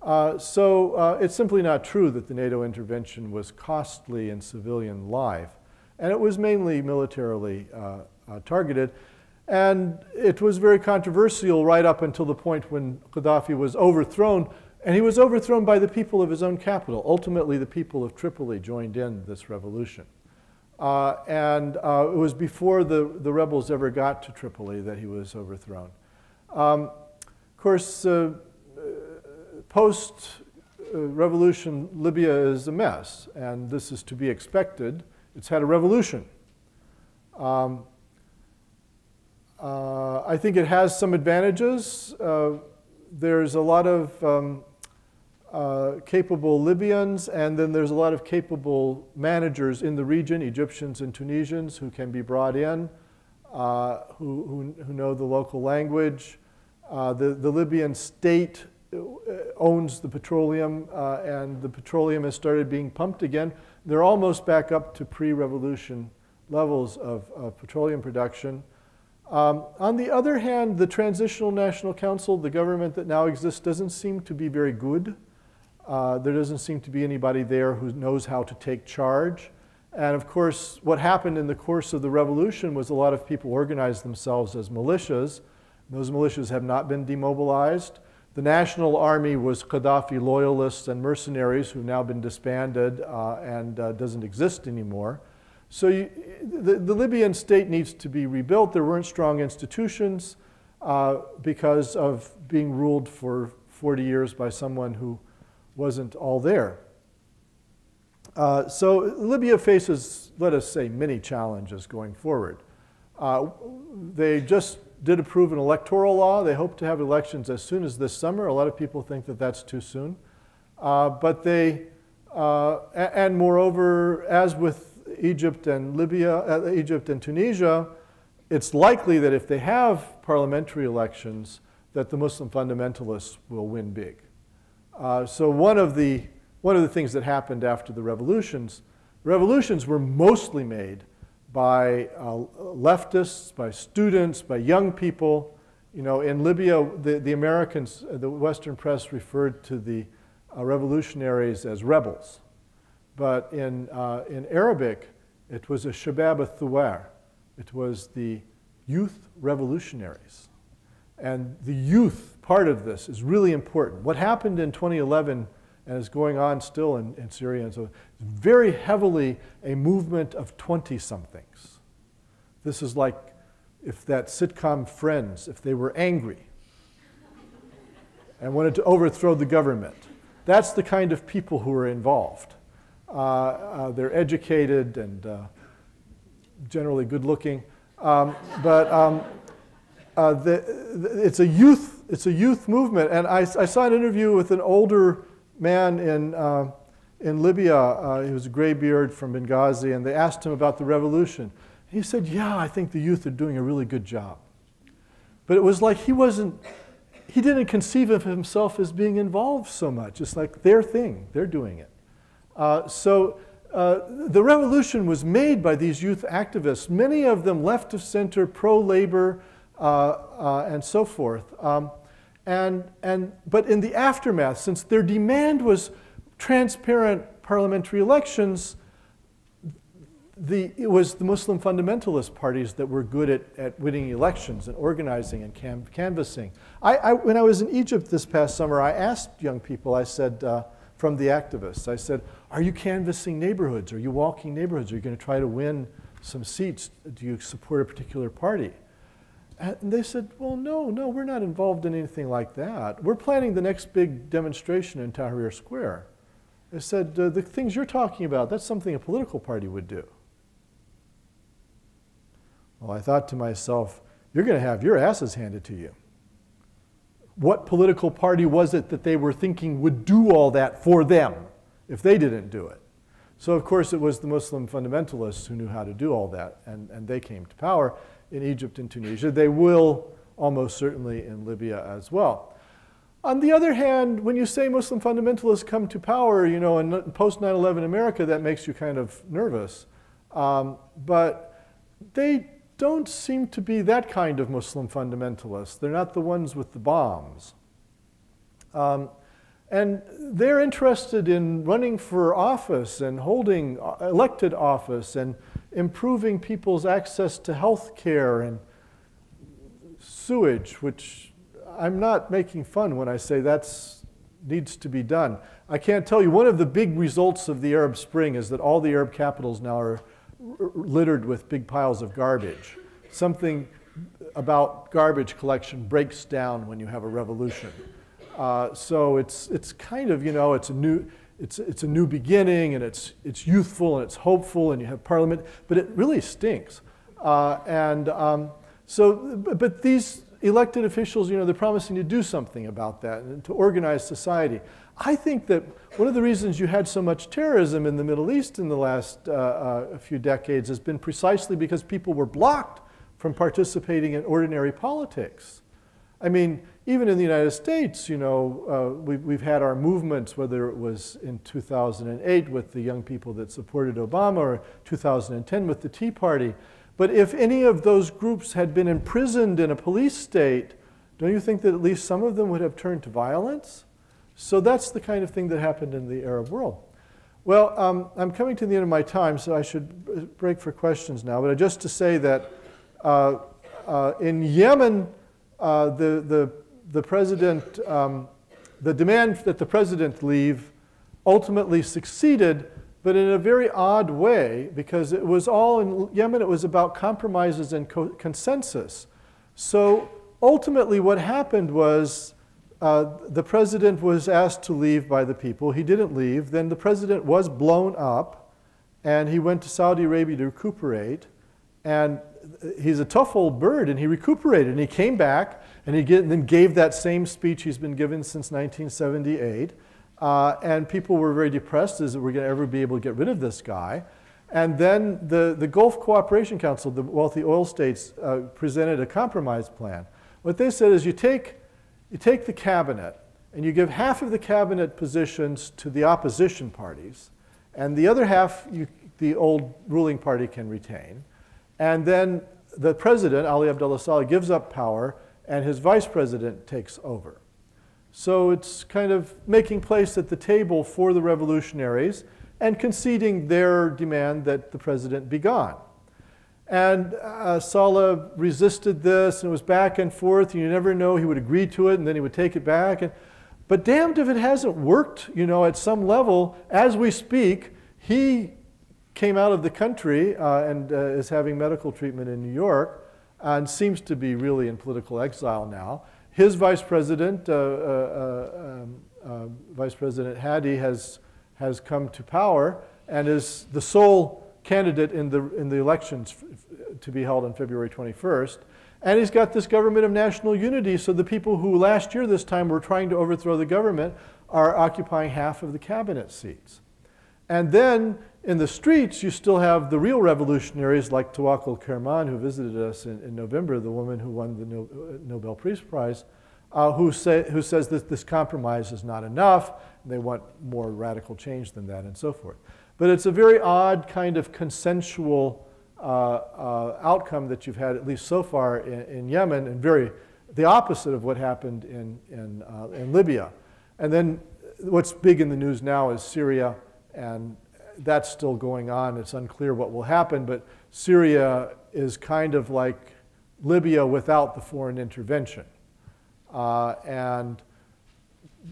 It's simply not true that the NATO intervention was costly in civilian life. And it was mainly militarily targeted. And it was very controversial right up until the point when Gaddafi was overthrown. And he was overthrown by the people of his own capital. Ultimately, the people of Tripoli joined in this revolution. It was before the rebels ever got to Tripoli that he was overthrown. Of course, post-revolution, Libya is a mess, and this is to be expected. It's had a revolution. I think it has some advantages. There's a lot of capable Libyans, and then there's a lot of capable managers in the region, Egyptians and Tunisians, who can be brought in, who know the local language. The Libyan state owns the petroleum, and the petroleum has started being pumped again. They're almost back up to pre-revolution levels of petroleum production. On the other hand, the Transitional National Council, the government that now exists, doesn't seem to be very good. There doesn't seem to be anybody there who knows how to take charge. And of course, what happened in the course of the revolution was a lot of people organized themselves as militias. Those militias have not been demobilized. The national army was Gaddafi loyalists and mercenaries who've now been disbanded and doesn't exist anymore. So the Libyan state needs to be rebuilt. There weren't strong institutions. because of being ruled for 40 years by someone who wasn't all there. So Libya faces, let us say, many challenges going forward. They just did approve an electoral law. They hope to have elections as soon as this summer. A lot of people think that that's too soon. But they, and moreover, as with Egypt and Libya, Egypt and Tunisia, it's likely that if they have parliamentary elections, that the Muslim fundamentalists will win big. So one of the things that happened after the revolutions were mostly made by leftists, by students, by young people. You know, in Libya, the Americans, the Western press referred to the revolutionaries as rebels. But in Arabic, it was a shabab al-thuwar. It was the youth revolutionaries. And the youth part of this is really important. What happened in 2011 and is going on still in Syria, and so it's very heavily a movement of 20-somethings. This is like if that sitcom Friends, if they were angry and wanted to overthrow the government. That's the kind of people who are involved. They're educated and generally good-looking, it's a youth movement. And I saw an interview with an older man in Libya. He was a graybeard from Benghazi, and they asked him about the revolution. He said, "Yeah, I think the youth are doing a really good job." But it was like he didn't conceive of himself as being involved so much. It's like their thing, they're doing it. The revolution was made by these youth activists, many of them left of center, pro-labor, and so forth. But in the aftermath, since their demand was transparent parliamentary elections, it was the Muslim fundamentalist parties that were good at winning elections and organizing and canvassing. When I was in Egypt this past summer, I asked young people, I said, from the activists, I said, "Are you canvassing neighborhoods? Are you walking neighborhoods? Are you going to try to win some seats? Do you support a particular party?" And they said, "Well, no, we're not involved in anything like that. We're planning the next big demonstration in Tahrir Square." I said, "The things you're talking about, that's something a political party would do." Well, I thought to myself, you're going to have your asses handed to you. What political party was it that they were thinking would do all that for them if they didn't do it? So, of course, it was the Muslim fundamentalists who knew how to do all that, and they came to power in Egypt and Tunisia. They will almost certainly in Libya as well. On the other hand, when you say Muslim fundamentalists come to power, you know, in post 9/11 America, that makes you kind of nervous. But they don't seem to be that kind of Muslim fundamentalists. They're not the ones with the bombs. And they're interested in running for office and holding elected office and improving people's access to health care and sewage, which I'm not making fun when I say that needs to be done. I can't tell you, one of the big results of the Arab Spring is that all the Arab capitals now are littered with big piles of garbage. Something about garbage collection breaks down when you have a revolution. So it's kind of, you know, it's a new beginning, and it's youthful and it's hopeful, and you have parliament, but it really stinks. But these elected officials, you know, they're promising to do something about that and to organize society. I think that one of the reasons you had so much terrorism in the Middle East in the last few decades has been precisely because people were blocked from participating in ordinary politics. I mean, even in the United States, you know, we've had our movements, whether it was in 2008 with the young people that supported Obama or 2010 with the Tea Party. But if any of those groups had been imprisoned in a police state, don't you think that at least some of them would have turned to violence? So that's the kind of thing that happened in the Arab world. Well, I'm coming to the end of my time, so I should break for questions now. But just to say that in Yemen, the president, the demand that the president leave ultimately succeeded, but in a very odd way, because it was all in Yemen, it was about compromises and consensus. So ultimately what happened was the president was asked to leave by the people. He didn't leave. Then the president was blown up, and he went to Saudi Arabia to recuperate. And he's a tough old bird, and he recuperated. And he came back, and then gave that same speech he's been given since 1978. And people were very depressed as we're going to ever be able to get rid of this guy. And then the Gulf Cooperation Council, the wealthy oil states, presented a compromise plan. What they said is you take the cabinet and you give half of the cabinet positions to the opposition parties, and the other half the old ruling party can retain. And then the president, Ali Abdullah Saleh, gives up power, and his vice president takes over. So it's kind of making place at the table for the revolutionaries and conceding their demand that the president be gone. And Saleh resisted this, and it was back and forth. You never know, he would agree to it, and then he would take it back. But damned if it hasn't worked, at some level. As we speak, he came out of the country and is having medical treatment in New York and seems to be really in political exile now. His vice president, Vice President Hadi, has come to power and is the sole candidate in the elections to be held on February 21st. And he's got this government of national unity, so the people who last year this time were trying to overthrow the government are occupying half of the cabinet seats. And then in the streets, you still have the real revolutionaries like Tawakkol Kerman, who visited us in November, the woman who won the Nobel Peace Prize, who says that this compromise is not enough, and they want more radical change than that, and so forth. But it's a very odd kind of consensual outcome that you've had, at least so far, in Yemen, and the opposite of what happened in Libya. And then what's big in the news now is Syria, and that's still going on. It's unclear what will happen, but Syria is kind of like Libya without the foreign intervention. And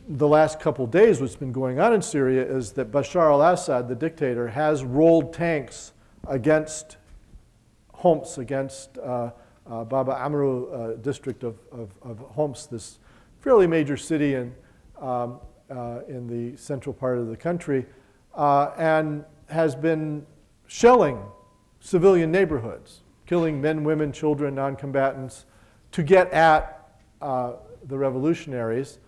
the last couple days, what's been going on in Syria is that Bashar al-Assad, the dictator, has rolled tanks against Homs, against Baba Amru district of Homs, this fairly major city in the central part of the country, and has been shelling civilian neighborhoods, killing men, women, children, non-combatants, to get at the revolutionaries.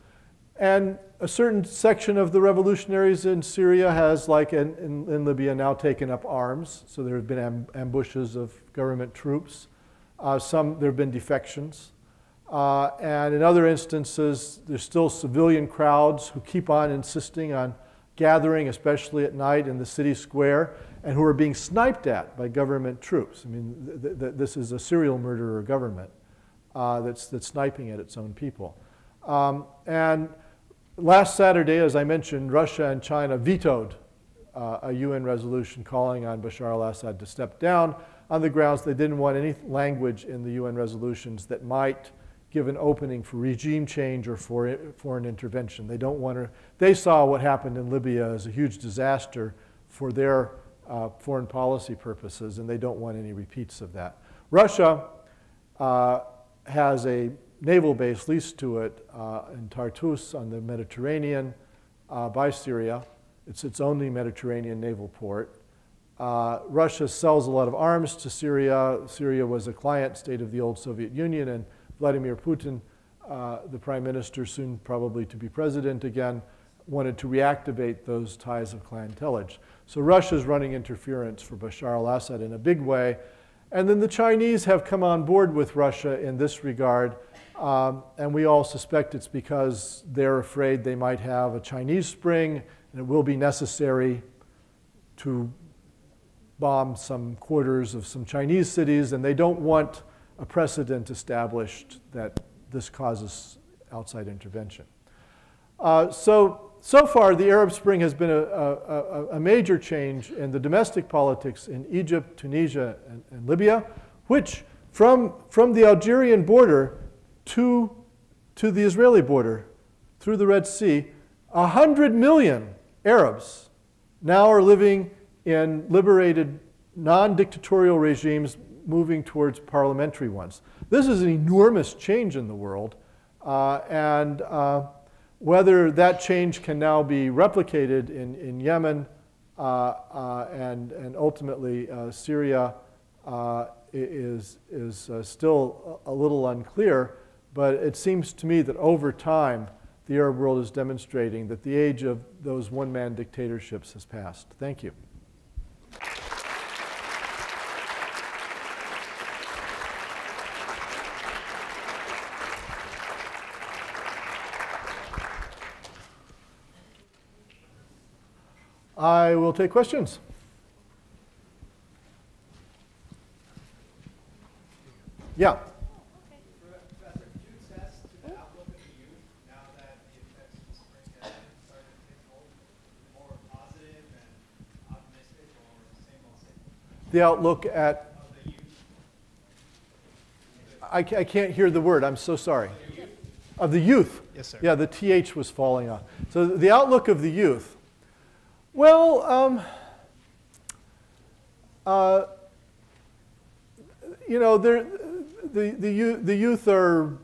And a certain section of the revolutionaries in Syria has, like in Libya, now taken up arms. So there have been ambushes of government troops. There have been defections. And in other instances, there's still civilian crowds who keep on insisting on gathering, especially at night in the city square, and who are being sniped at by government troops. I mean, this is a serial murderer government that's sniping at its own people. And last Saturday, as I mentioned, Russia and China vetoed a UN resolution calling on Bashar al-Assad to step down on the grounds they didn't want any language in the UN resolutions that might give an opening for regime change or for foreign intervention. They don't want to. They saw what happened in Libya as a huge disaster for their foreign policy purposes, and they don't want any repeats of that. Russia has a naval base leased to it in Tartus on the Mediterranean by Syria. It's its only Mediterranean naval port. Russia sells a lot of arms to Syria. Syria was a client state of the old Soviet Union, and Vladimir Putin, the prime minister, soon probably to be president again, wanted to reactivate those ties of clientelage. So Russia's running interference for Bashar al-Assad in a big way. And then the Chinese have come on board with Russia in this regard. And we all suspect it's because they're afraid they might have a Chinese Spring, and it will be necessary to bomb some quarters of some Chinese cities, and they don't want a precedent established that this causes outside intervention. So far, the Arab Spring has been a major change in the domestic politics in Egypt, Tunisia, and Libya, which from the Algerian border to the Israeli border, through the Red Sea, 100 million Arabs now are living in liberated, non-dictatorial regimes moving towards parliamentary ones. This is an enormous change in the world, and whether that change can now be replicated in Yemen and ultimately Syria is still a little unclear, but it seems to me that over time the Arab world is demonstrating that the age of those one-man dictatorships has passed. Thank you. I will take questions. Yeah. Professor, could you attest to the outlook of the youth now that the effects of the spring have started to take hold? More positive and optimistic, or same old same? The outlook at? Of the youth. I can't hear the word. I'm so sorry. Of the youth? Yes, sir. Yeah, the TH was falling off. So the outlook of the youth. Well, you know, the youth are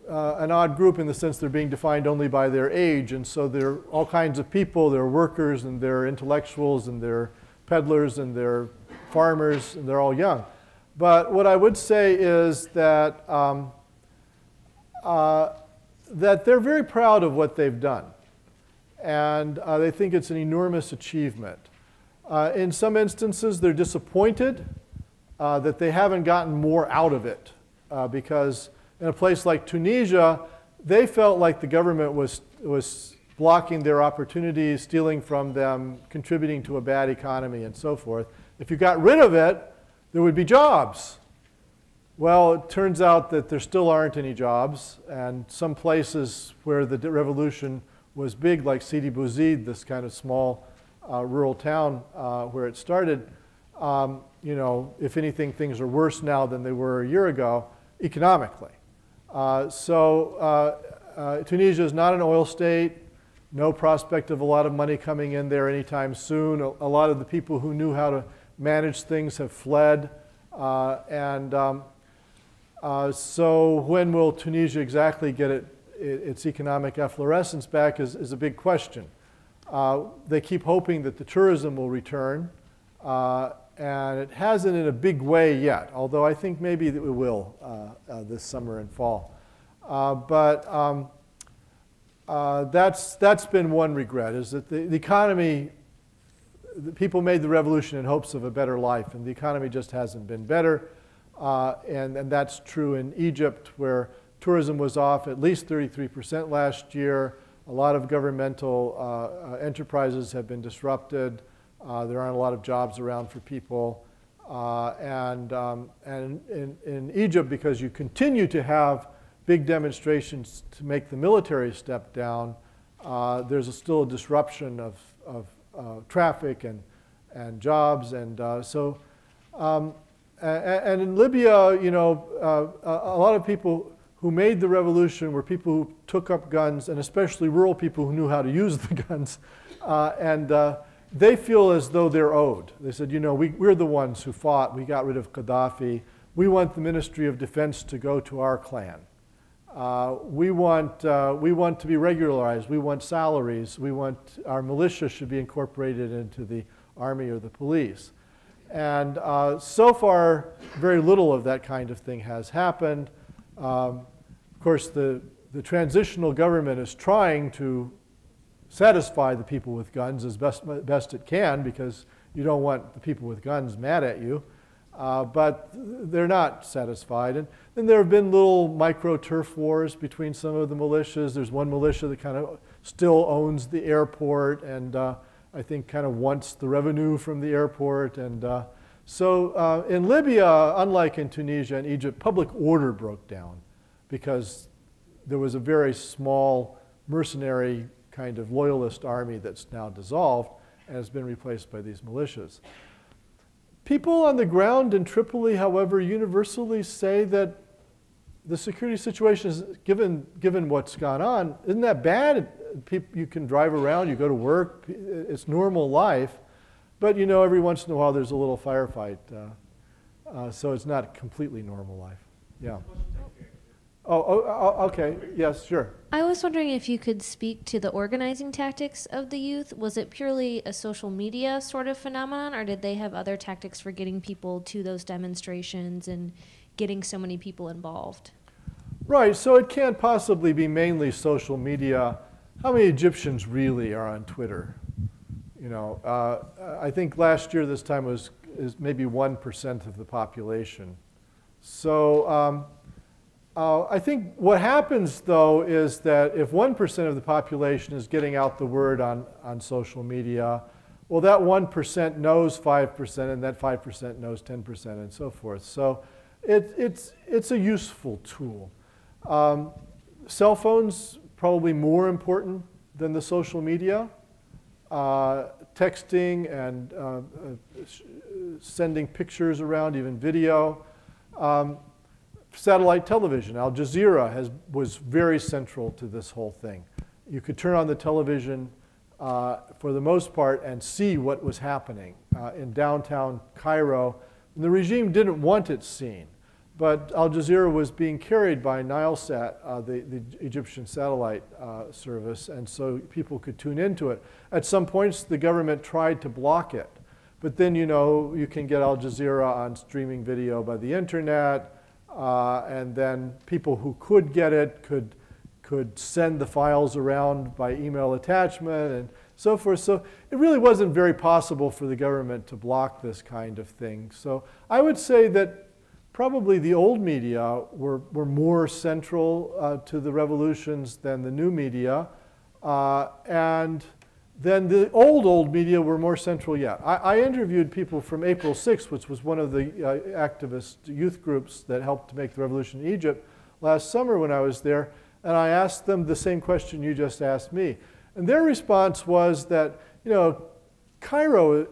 an odd group in the sense they're being defined only by their age, and so they're all kinds of people. They're workers, and they're intellectuals, and they're peddlers, and they're farmers, and they're all young. But what I would say is that that they're very proud of what they've done, and they think it's an enormous achievement. In some instances, they're disappointed that they haven't gotten more out of it, because in a place like Tunisia, they felt like the government was blocking their opportunities, stealing from them, contributing to a bad economy, and so forth. If you got rid of it, there would be jobs. Well, it turns out that there still aren't any jobs, and some places where the revolution was big, like Sidi Bouzid, this kind of small rural town where it started, you know, if anything, things are worse now than they were a year ago economically. Tunisia is not an oil state, no prospect of a lot of money coming in there anytime soon. A lot of the people who knew how to manage things have fled. So when will Tunisia exactly get its economic efflorescence back is a big question. They keep hoping that the tourism will return, and it hasn't in a big way yet, although I think maybe that it will this summer and fall. That's been one regret, is that the economy, the people made the revolution in hopes of a better life, and the economy just hasn't been better. And that's true in Egypt, where tourism was off at least 33% last year. A lot of governmental enterprises have been disrupted. There aren't a lot of jobs around for people. And in Egypt, because you continue to have big demonstrations to make the military step down, there's still a disruption of traffic and jobs. And and in Libya, you know, a lot of people who made the revolution were people who took up guns, and especially rural people who knew how to use the guns. They feel as though they're owed. They said, you know, we're the ones who fought. We got rid of Gaddafi. We want the Ministry of Defense to go to our clan. We want to be regularized. We want salaries. We want our militia should be incorporated into the army or the police. And so far, very little of that kind of thing has happened. Of course, the transitional government is trying to satisfy the people with guns as best it can, because you don't want the people with guns mad at you. But they're not satisfied. And then there have been little micro-turf wars between some of the militias. There's one militia that kind of still owns the airport, and I think kind of wants the revenue from the airport. And so in Libya, unlike in Tunisia and Egypt, public order broke down because there was a very small mercenary kind of loyalist army that's now dissolved and has been replaced by these militias. People on the ground in Tripoli, however, universally say that the security situation is, given what's gone on, isn't that bad? You can drive around, you go to work, it's normal life. But every once in a while there's a little firefight. So it's not completely normal life. Yeah. Okay. Yes, sure. I was wondering if you could speak to the organizing tactics of the youth. Was it purely a social media sort of phenomenon, or did they have other tactics for getting people to those demonstrations and getting so many people involved? Right, so it can't possibly be mainly social media. How many Egyptians really are on Twitter? You know, I think last year this time is maybe 1% of the population. So I think what happens, though, is that if 1% of the population is getting out the word on social media, well, that 1% knows 5%, and that 5% knows 10%, and so forth. So it's a useful tool. Cell phones, probably more important than the social media. Texting and sending pictures around, even video. Satellite television. Al Jazeera was very central to this whole thing. You could turn on the television for the most part and see what was happening in downtown Cairo. And the regime didn't want it seen, but Al Jazeera was being carried by Nilesat, the Egyptian satellite service, and so people could tune into it. At some points, the government tried to block it, but then, you know, you can get Al Jazeera on streaming video by the internet. And then people who could get it could send the files around by email attachment and so forth. So it really wasn't very possible for the government to block this kind of thing. So I would say that probably the old media were more central to the revolutions than the new media. And then the old media were more central yet. I interviewed people from April 6th, which was one of the activist youth groups that helped to make the revolution in Egypt last summer when I was there, and I asked them the same question you just asked me. And their response was that, you know, Cairo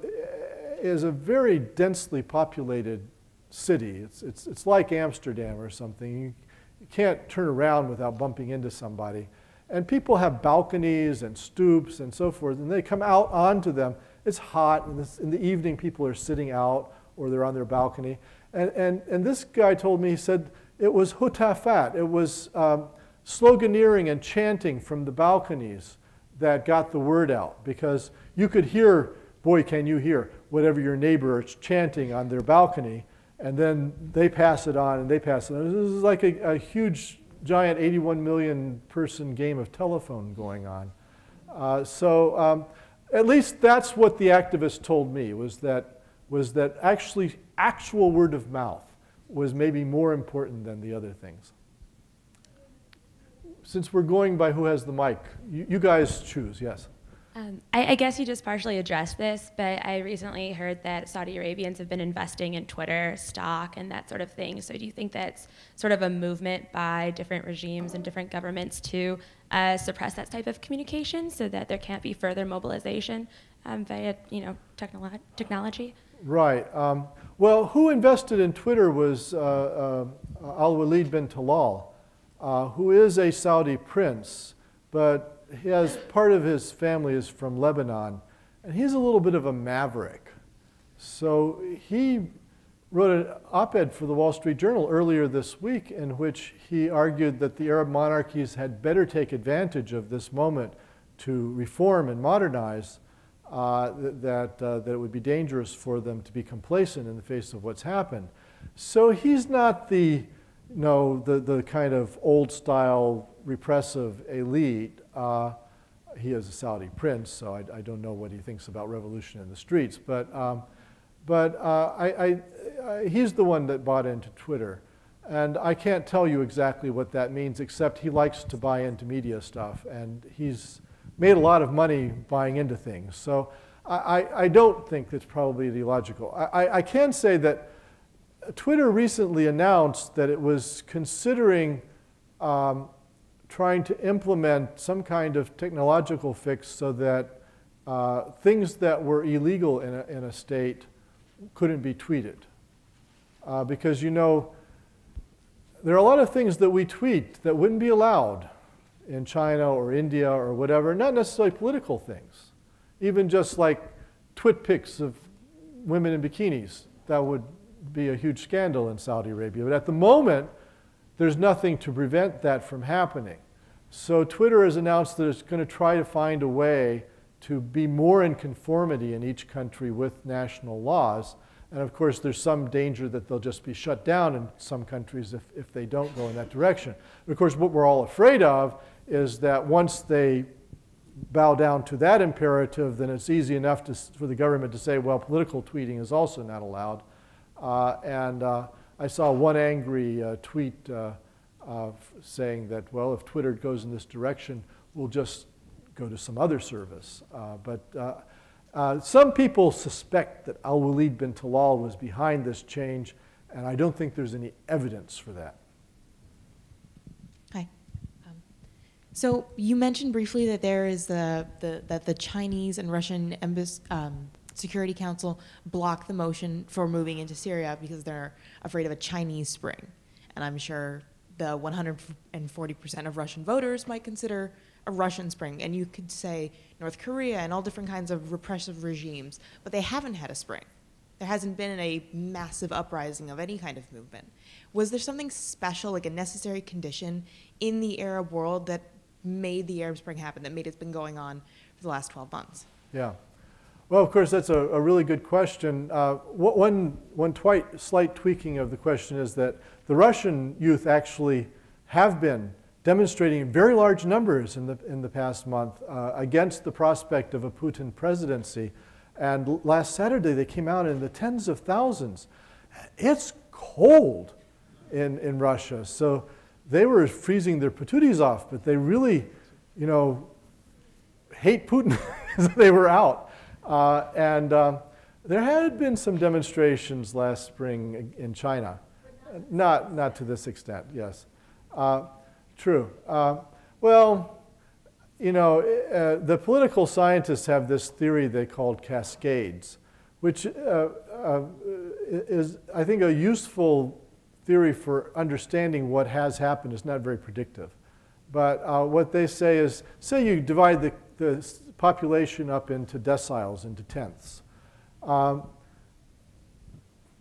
is a very densely populated city. It's like Amsterdam or something. You can't turn around without bumping into somebody. And people have balconies and stoops and so forth, and they come out onto them. It's hot, and in the evening people are sitting out or they're on their balcony. And this guy told me, he said, it was hutafat. It was sloganeering and chanting from the balconies that got the word out, because you could hear, boy, can you hear, whatever your neighbor is chanting on their balcony, and then they pass it on and they pass it on. This is like a huge giant 81 million person game of telephone going on. At least that's what the activists told me, was that actual word of mouth was maybe more important than the other things. Since we're going by who has the mic, you guys choose, yes. I guess you just partially addressed this, but I recently heard that Saudi Arabians have been investing in Twitter stock and that sort of thing. So do you think that's sort of a movement by different regimes and different governments to suppress that type of communication so that there can't be further mobilization via, you know, technology? Right. Well, who invested in Twitter was Al-Walid bin Talal, who is a Saudi prince, but he has part of his family is from Lebanon, and he's a little bit of a maverick. So he wrote an op-ed for the Wall Street Journal earlier this week in which he argued that the Arab monarchies had better take advantage of this moment to reform and modernize, that it would be dangerous for them to be complacent in the face of what's happened. So he's not the kind of old-style repressive elite. He is a Saudi prince, so I don't know what he thinks about revolution in the streets. But he's the one that bought into Twitter. And I can't tell you exactly what that means, except he likes to buy into media stuff. And he's made a lot of money buying into things. So I don't think it's probably ideological. I can say that Twitter recently announced that it was considering trying to implement some kind of technological fix so that things that were illegal in a state couldn't be tweeted. Because, you know, there are a lot of things that we tweet that wouldn't be allowed in China or India or whatever, not necessarily political things. Even just like twit pics of women in bikinis, that would be a huge scandal in Saudi Arabia. But at the moment, there's nothing to prevent that from happening. So Twitter has announced that it's going to try to find a way to be more in conformity in each country with national laws. And of course, there's some danger that they'll just be shut down in some countries if they don't go in that direction. Of course, what we're all afraid of is that once they bow down to that imperative, then it's easy enough for the government to say, well, political tweeting is also not allowed. I saw one angry tweet saying that, well, if Twitter goes in this direction, we'll just go to some other service. Some people suspect that Al-Walid bin Talal was behind this change, and I don't think there's any evidence for that. Hi. So you mentioned briefly that there is that the Chinese and Russian Security Council blocked the motion for moving into Syria because they're afraid of a Chinese spring. And I'm sure the 140% of Russian voters might consider a Russian spring. And you could say North Korea and all different kinds of repressive regimes, but they haven't had a spring. There hasn't been a massive uprising of any kind of movement. Was there something special, like a necessary condition in the Arab world that made the Arab Spring happen, that made it's been going on for the last 12 months? Yeah. Well, of course, that's a really good question. One slight tweaking of the question is that the Russian youth actually have been demonstrating in very large numbers in the past month against the prospect of a Putin presidency. And last Saturday, they came out in the tens of thousands. It's cold in Russia, so they were freezing their patooties off, but they really, hate Putin. They were out. There had been some demonstrations last spring in China. Not to this extent, yes. True. The political scientists have this theory they called cascades, which is, I think, a useful theory for understanding what has happened. It's not very predictive. But what they say is, say you divide the population up into deciles, into tenths,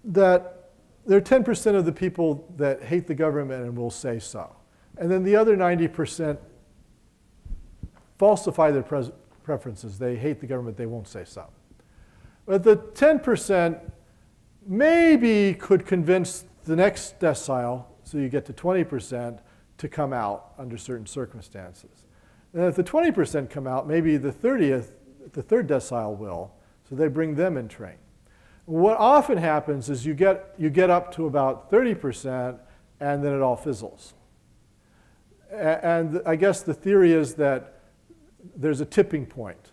that there are 10% of the people that hate the government and will say so. And then the other 90% falsify their preferences. They hate the government, they won't say so. But the 10% maybe could convince the next decile, so you get to 20%, to come out under certain circumstances. And if the 20% come out, maybe the third decile will, so they bring them in train. What often happens is you get up to about 30%, and then it all fizzles. And I guess the theory is that there's a tipping point.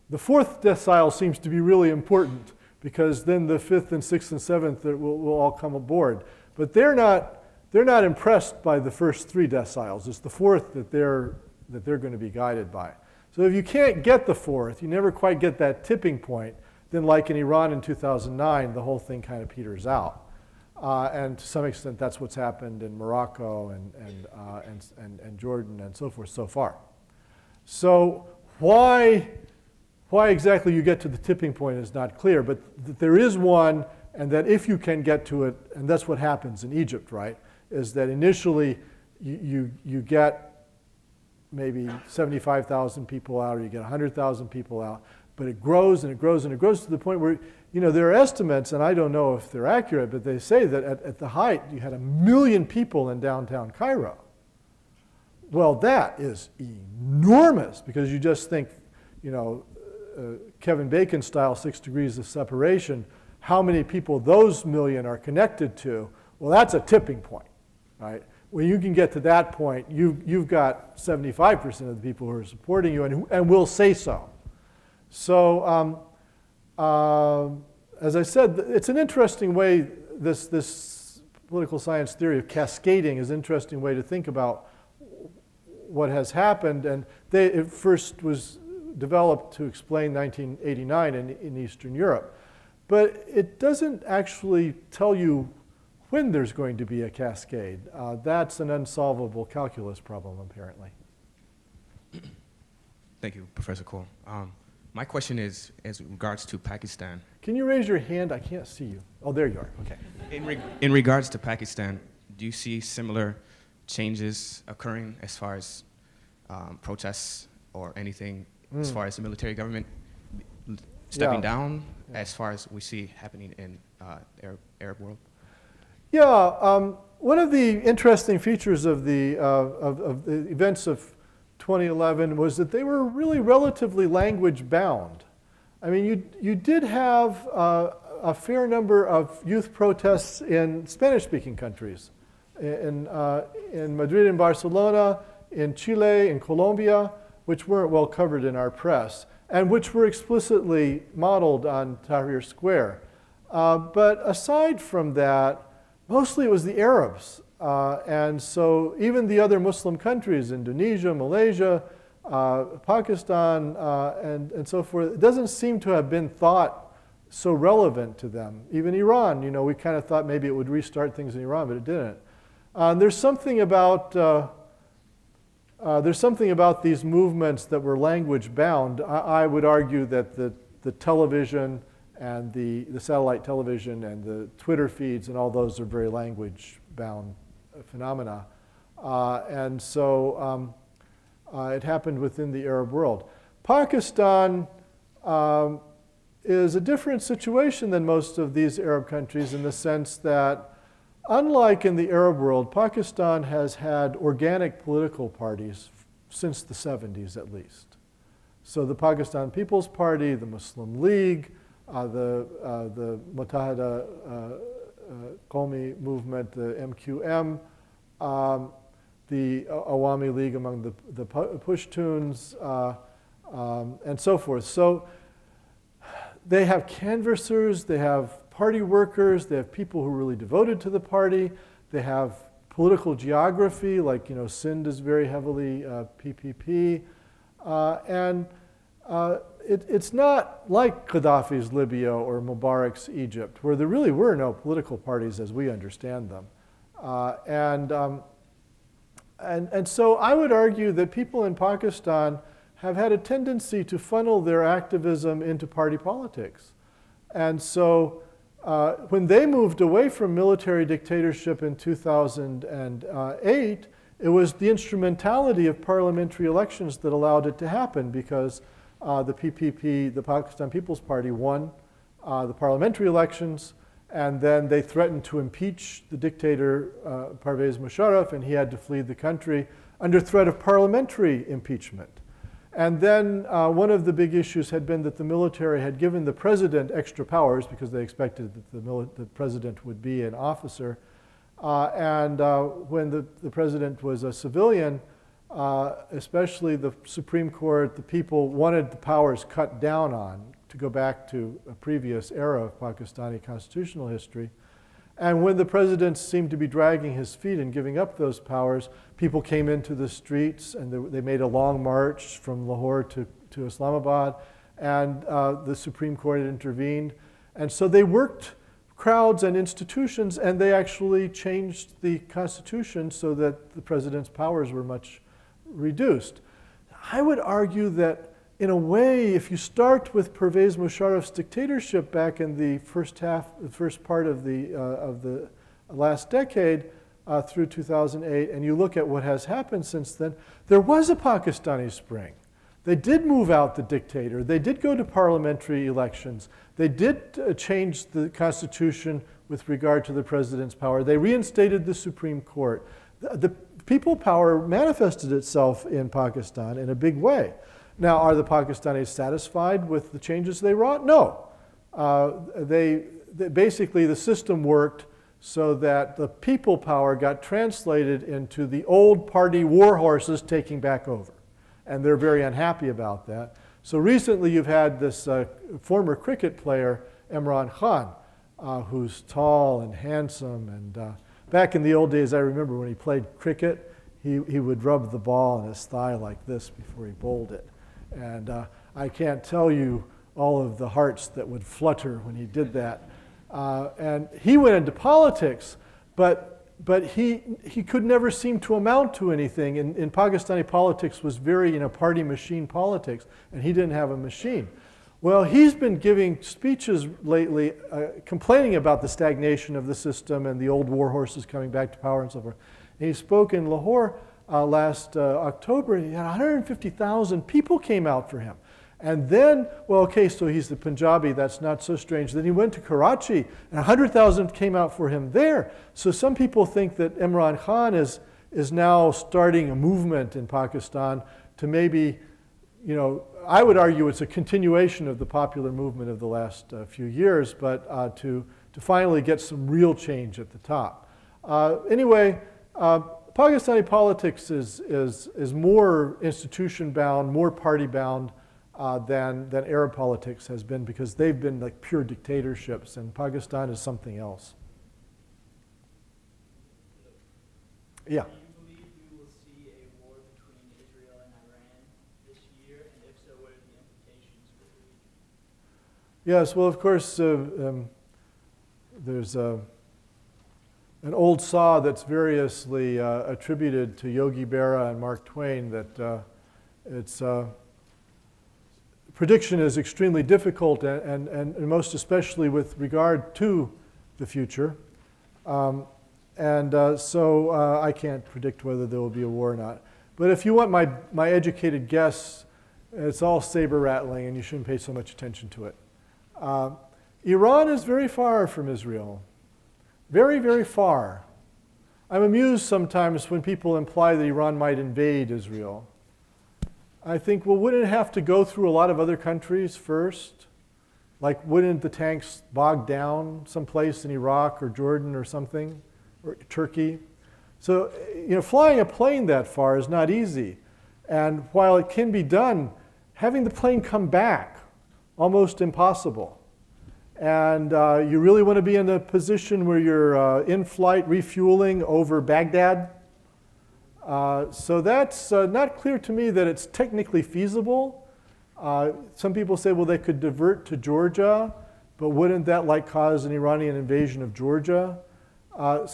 The fourth decile seems to be really important because then the fifth and sixth and seventh will all come aboard. But they're not impressed by the first three deciles. It's the fourth that they're going to be guided by. So if you can't get the fourth, you never quite get that tipping point, then like in Iran in 2009, the whole thing kind of peters out. And to some extent, that's what's happened in Morocco and Jordan and so forth so far. So why exactly you get to the tipping point is not clear, but there is one, and that if you can get to it, and that's what happens in Egypt, right, is that initially you get maybe 75,000 people out, or you get 100,000 people out, but it grows and it grows and it grows to the point where, there are estimates, and I don't know if they're accurate, but they say that at the height you had 1 million people in downtown Cairo. Well, that is enormous, because you just think, Kevin Bacon style 6 degrees of separation, how many people those million are connected to. Well, that's a tipping point, right? When you can get to that point, you've got 75% of the people who are supporting you and will say so. So, as I said, it's an interesting way, this political science theory of cascading is an interesting way to think about what has happened. And it first was developed to explain 1989 in Eastern Europe. But it doesn't actually tell you when there's going to be a cascade. That's an unsolvable calculus problem, apparently. Thank you, Professor Cole. My question is as regards to Pakistan. Can you raise your hand? I can't see you. Oh, there you are. Okay. In regards to Pakistan, do you see similar changes occurring as far as protests or anything as far as the military government stepping down as far as we see happening in Arab world? Yeah, one of the interesting features of the events of 2011 was that they were really relatively language bound. I mean, you did have a fair number of youth protests in Spanish-speaking countries, in Madrid and Barcelona, in Chile, in Colombia, which weren't well covered in our press, and which were explicitly modeled on Tahrir Square. But aside from that, mostly it was the Arabs. And so even the other Muslim countries, Indonesia, Malaysia, Pakistan, and so forth, it doesn't seem to have been thought so relevant to them. Even Iran, you know, we kind of thought maybe it would restart things in Iran, but it didn't. There's something about these movements that were language bound. I would argue that the television and the satellite television and the Twitter feeds and all those are very language bound phenomena. And so it happened within the Arab world. Pakistan is a different situation than most of these Arab countries in the sense that, unlike in the Arab world, Pakistan has had organic political parties since the 70s at least. So the Pakistan People's Party, the Muslim League, the Muttahida Qawmi movement, the MQM, the Awami League among the Pashtuns, and so forth. So they have canvassers, they have party workers, they have people who are really devoted to the party, they have political geography, like, you know, Sindh is very heavily PPP, and it's not like Gaddafi's Libya or Mubarak's Egypt, where there really were no political parties as we understand them. And so I would argue that people in Pakistan have had a tendency to funnel their activism into party politics. And so when they moved away from military dictatorship in 2008, it was the instrumentality of parliamentary elections that allowed it to happen, because the PPP, the Pakistan People's Party, won the parliamentary elections, and then they threatened to impeach the dictator Parvez Musharraf, and he had to flee the country under threat of parliamentary impeachment. And then one of the big issues had been that the military had given the president extra powers because they expected that the president would be an officer. And when the president was a civilian, especially the Supreme Court, the people wanted the powers cut down on to go back to a previous era of Pakistani constitutional history. And when the president seemed to be dragging his feet and giving up those powers, people came into the streets, and they made a long march from Lahore to Islamabad, and the Supreme Court intervened. And so they worked crowds and institutions, and they actually changed the constitution so that the president's powers were much reduced. I would argue that, in a way, if you start with Pervez Musharraf's dictatorship back in the first part of the last decade through 2008, and you look at what has happened since then, there was a Pakistani Spring. They did move out the dictator. They did go to parliamentary elections. They did change the constitution with regard to the president's power. They reinstated the Supreme Court. The people power manifested itself in Pakistan in a big way. Now, are the Pakistanis satisfied with the changes they wrought? No. Basically, the system worked so that the people power got translated into the old party war horses taking back over. And they're very unhappy about that. So recently you've had this former cricket player, Imran Khan, who's tall and handsome. And back in the old days, I remember when he played cricket, he would rub the ball on his thigh like this before he bowled it. And I can't tell you all of the hearts that would flutter when he did that. And he went into politics, but he could never seem to amount to anything. In Pakistani politics was very, party machine politics, and he didn't have a machine. Well, he's been giving speeches lately complaining about the stagnation of the system and the old war horses coming back to power and so forth. And he spoke in Lahore last October, and he had 150,000 people came out for him. And then, well, okay, so he's the Punjabi, that's not so strange. Then he went to Karachi, and 100,000 came out for him there. So some people think that Imran Khan is now starting a movement in Pakistan to maybe, you know, I would argue it's a continuation of the popular movement of the last few years, but to finally get some real change at the top. Anyway, Pakistani politics is more institution-bound, more party-bound than Arab politics has been, because they've been like pure dictatorships, and Pakistan is something else. Yeah. Do you believe we will see a war between Israel and Iran this year, and if so, what are the implications for the region? Yes, well, of course, there's an old saw that's variously attributed to Yogi Berra and Mark Twain that its prediction is extremely difficult, and most especially with regard to the future. So I can't predict whether there will be a war or not. But if you want my educated guess, it's all saber rattling, and you shouldn't pay so much attention to it. Iran is very far from Israel. Very, very far. I'm amused sometimes when people imply that Iran might invade Israel. I think, well, wouldn't it have to go through a lot of other countries first? Like, wouldn't the tanks bog down someplace in Iraq or Jordan or something, or Turkey? So, you know, flying a plane that far is not easy. And while it can be done, having the plane come back, almost impossible. And you really want to be in a position where you're in flight refueling over Baghdad. So that's not clear to me that it's technically feasible. Some people say, well, they could divert to Georgia, but wouldn't that like cause an Iranian invasion of Georgia? I'm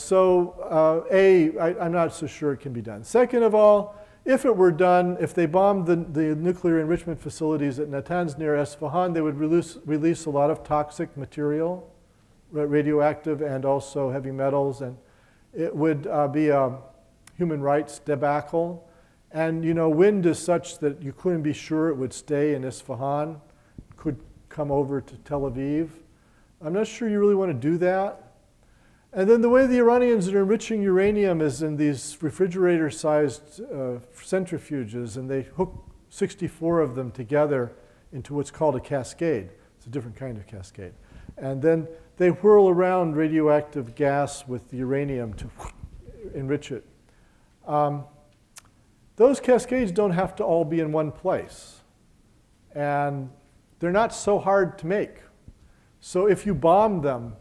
not so sure it can be done. Second of all, if it were done, if they bombed the nuclear enrichment facilities at Natanz near Esfahan, they would release a lot of toxic material, radioactive and also heavy metals, and it would be a human rights debacle. And, you know, wind is such that you couldn't be sure it would stay in Isfahan, could come over to Tel Aviv. I'm not sure you really want to do that. And then the way the Iranians are enriching uranium is in these refrigerator-sized centrifuges, and they hook 64 of them together into what's called a cascade. It's a different kind of cascade. And then they whirl around radioactive gas with the uranium to enrich it. Those cascades don't have to all be in one place. And they're not so hard to make. So if you bomb them,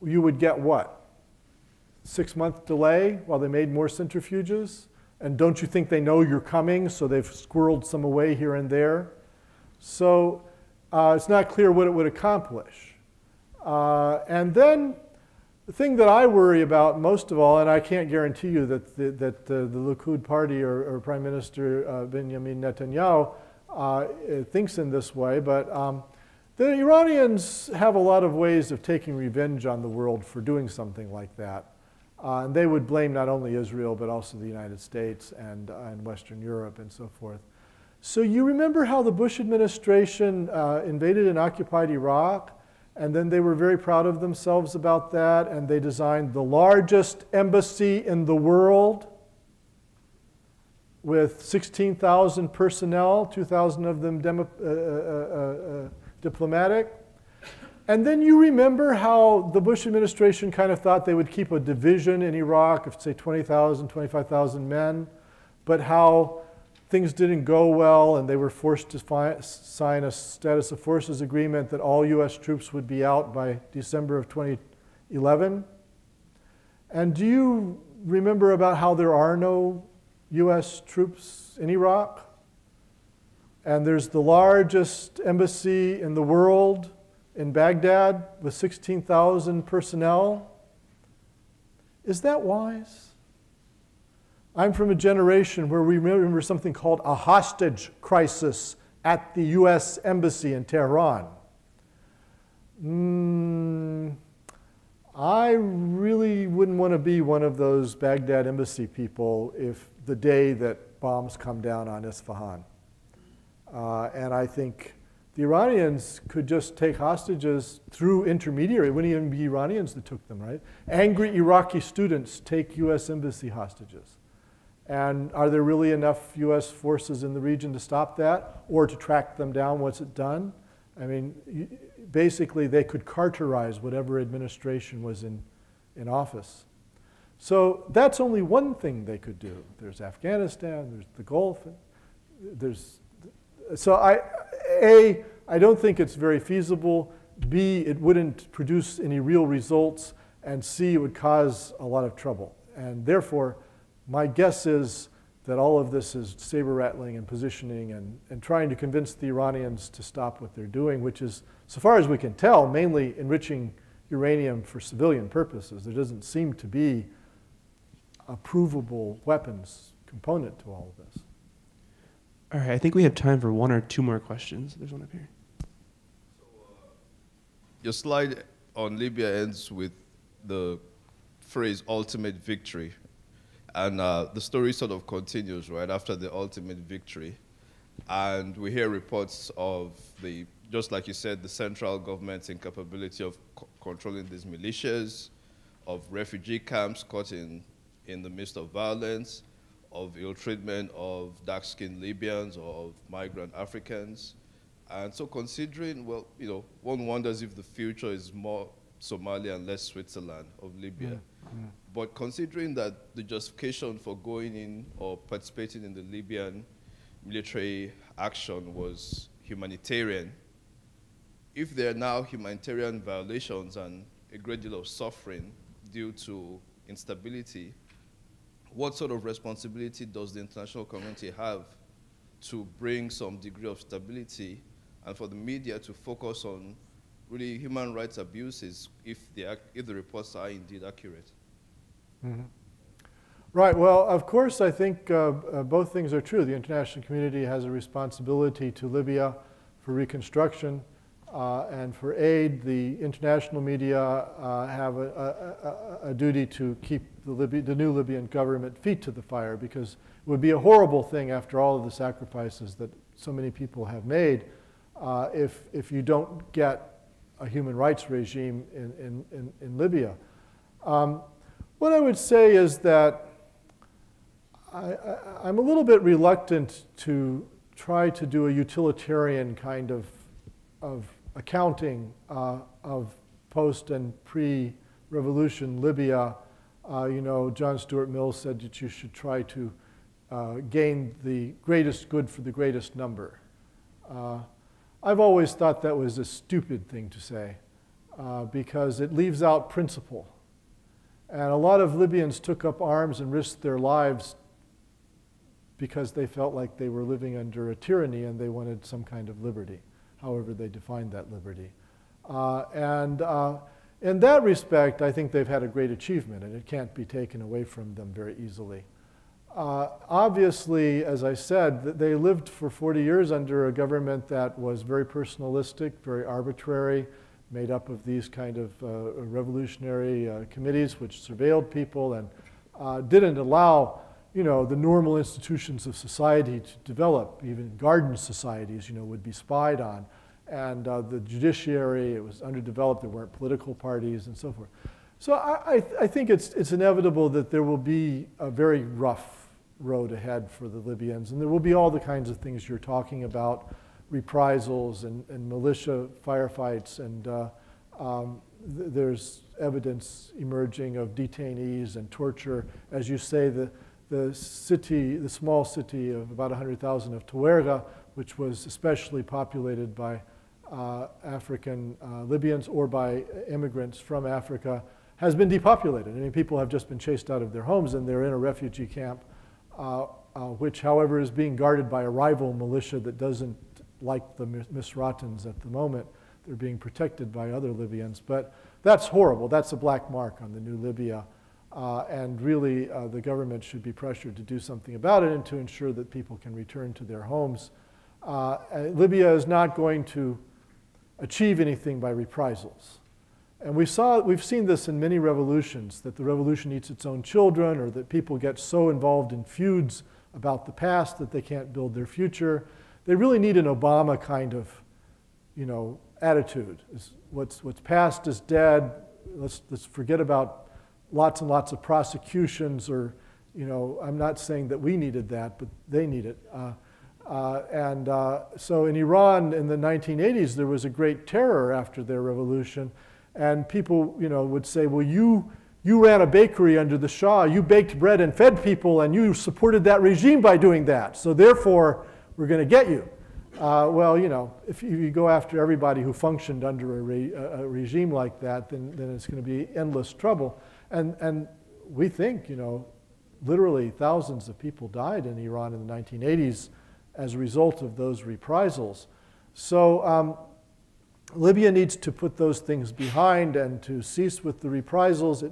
you would get what? 6-month delay while they made more centrifuges? And don't you think they know you're coming, so they've squirreled some away here and there? So it's not clear what it would accomplish. And then the thing that I worry about most of all, and I can't guarantee you that the Likud party or Prime Minister Benjamin Netanyahu thinks in this way, but the Iranians have a lot of ways of taking revenge on the world for doing something like that. And they would blame not only Israel, but also the United States and Western Europe and so forth. So you remember how the Bush administration invaded and occupied Iraq? And then they were very proud of themselves about that, and they designed the largest embassy in the world with 16,000 personnel, 2,000 of them diplomatic. And then you remember how the Bush administration kind of thought they would keep a division in Iraq of, say, 20,000, 25,000 men, but how things didn't go well, and they were forced to sign a status of forces agreement that all US troops would be out by December of 2011. And do you remember about how there are no US troops in Iraq? And there's the largest embassy in the world in Baghdad with 16,000 personnel. Is that wise? I'm from a generation where we remember something called a hostage crisis at the US Embassy in Tehran. I really wouldn't want to be one of those Baghdad embassy people if the day that bombs come down on Isfahan. And I think the Iranians could just take hostages through intermediary. It wouldn't even be Iranians that took them, right? Angry Iraqi students take US embassy hostages. And are there really enough US forces in the region to stop that or to track them down once it's done? I mean, basically they could carterize whatever administration was in office. So that's only one thing they could do. There's Afghanistan, there's the Gulf, so I don't think it's very feasible. B, it wouldn't produce any real results. And C, it would cause a lot of trouble. And therefore, my guess is that all of this is saber rattling and positioning and trying to convince the Iranians to stop what they're doing, which is, so far as we can tell, mainly enriching uranium for civilian purposes. There doesn't seem to be a provable weapons component to all of this. All right, I think we have time for one or two more questions. There's one up here. So, your slide on Libya ends with the phrase ultimate victory. And the story sort of continues right after the ultimate victory. And we hear reports of just like you said, the central government's incapability of controlling these militias, of refugee camps caught in the midst of violence, of ill treatment of dark-skinned Libyans or of migrant Africans. And so considering, well, you know, one wonders if the future is more Somalia and less Switzerland of Libya. But considering that the justification for going in or participating in the Libyan military action was humanitarian, if there are now humanitarian violations and a great deal of suffering due to instability, what sort of responsibility does the international community have to bring some degree of stability and for the media to focus on really human rights abuses if the reports are indeed accurate? Mm-hmm. Right, well, of course, I think both things are true. The international community has a responsibility to Libya for reconstruction and for aid. The international media have a duty to keep the new Libyan government feet to the fire, because it would be a horrible thing after all of the sacrifices that so many people have made if you don't get a human rights regime in Libya. What I would say is that I'm a little bit reluctant to try to do a utilitarian kind of accounting of post and pre-revolution Libya. You know, John Stuart Mill said that you should try to gain the greatest good for the greatest number. I've always thought that was a stupid thing to say because it leaves out principle. And a lot of Libyans took up arms and risked their lives because they felt like they were living under a tyranny and they wanted some kind of liberty, however they defined that liberty. In that respect, I think they've had a great achievement, and it can't be taken away from them very easily. Obviously, as I said, they lived for 40 years under a government that was very personalistic, very arbitrary, made up of these kind of revolutionary committees which surveilled people and didn't allow, you know, the normal institutions of society to develop. Even garden societies, you know, would be spied on. And the judiciary, it was underdeveloped. There weren't political parties and so forth. So I think it's inevitable that there will be a very rough road ahead for the Libyans. And there will be all the kinds of things you're talking about, reprisals and militia firefights. And there's evidence emerging of detainees and torture. As you say, the small city of about 100,000 of Tuarega, which was especially populated by African Libyans or by immigrants from Africa, has been depopulated. I mean, people have just been chased out of their homes and they're in a refugee camp, which, however, is being guarded by a rival militia that doesn't like the Misratans at the moment. They're being protected by other Libyans. But that's horrible. That's a black mark on the new Libya. And really, the government should be pressured to do something about it and to ensure that people can return to their homes. Libya is not going to achieve anything by reprisals. And we've seen this in many revolutions, that the revolution eats its own children, or that people get so involved in feuds about the past that they can't build their future. They really need an Obama kind of, attitude. What's past is dead. Let's forget about lots and lots of prosecutions, or, I'm not saying that we needed that, but they need it. So in Iran in the 1980s, there was a great terror after their revolution. And people, would say, well, you ran a bakery under the Shah. You baked bread and fed people, and you supported that regime by doing that. So therefore, we're going to get you. Well, if you go after everybody who functioned under a regime like that, then it's going to be endless trouble. And we think, literally thousands of people died in Iran in the 1980s as a result of those reprisals. So Libya needs to put those things behind and to cease with the reprisals.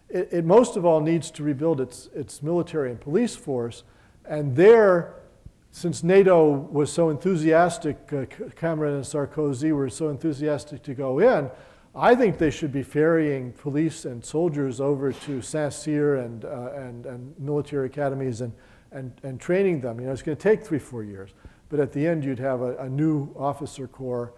It most of all needs to rebuild its military and police force. And there, since NATO was so enthusiastic, Cameron and Sarkozy were so enthusiastic to go in, I think they should be ferrying police and soldiers over to Saint-Cyr and military academies and training them. It's going to take 3-4 years. But at the end, you'd have a new officer corps.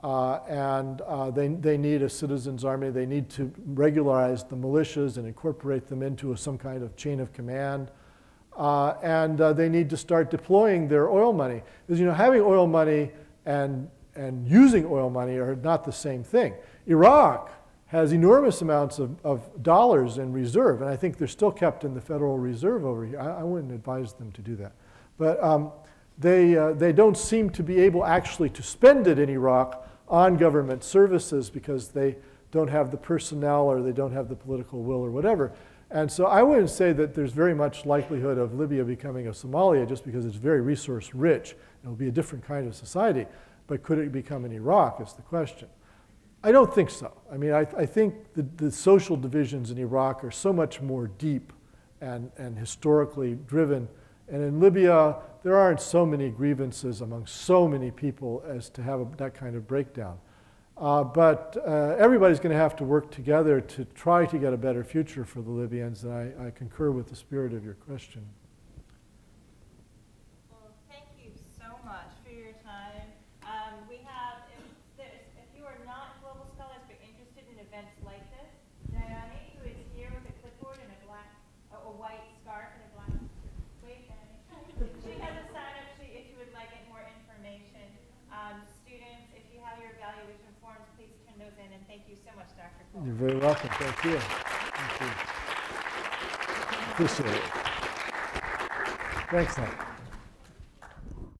They need a citizens' army. They need to regularize the militias and incorporate them into some kind of chain of command. They need to start deploying their oil money. Because having oil money and using oil money are not the same thing. Iraq has enormous amounts of dollars in reserve, and I think they're still kept in the Federal Reserve over here. I wouldn't advise them to do that. But they don't seem to be able actually to spend it in Iraq on government services because they don't have the personnel or they don't have the political will or whatever. And so I wouldn't say that there's very much likelihood of Libya becoming a Somalia just because it's very resource rich. It'll be a different kind of society. But could it become an Iraq is the question. I don't think so. I mean, I think the social divisions in Iraq are so much more deep and historically driven. And in Libya, there aren't so many grievances among so many people as to have that kind of breakdown. But everybody's going to have to work together to try to get a better future for the Libyans, and I concur with the spirit of your question. Well, thank you so much for your time. We have, if you are not global scholars but interested in events like this, Diane, who is here with a clipboard and a white scarf and a black, wait, she has a sign-up sheet if you would like more information. Students, if you have your evaluation forms, please turn those in, and thank you so much, Dr. Cole. You're very welcome. Thank you. Thank you. Appreciate it. Thanks, Nat.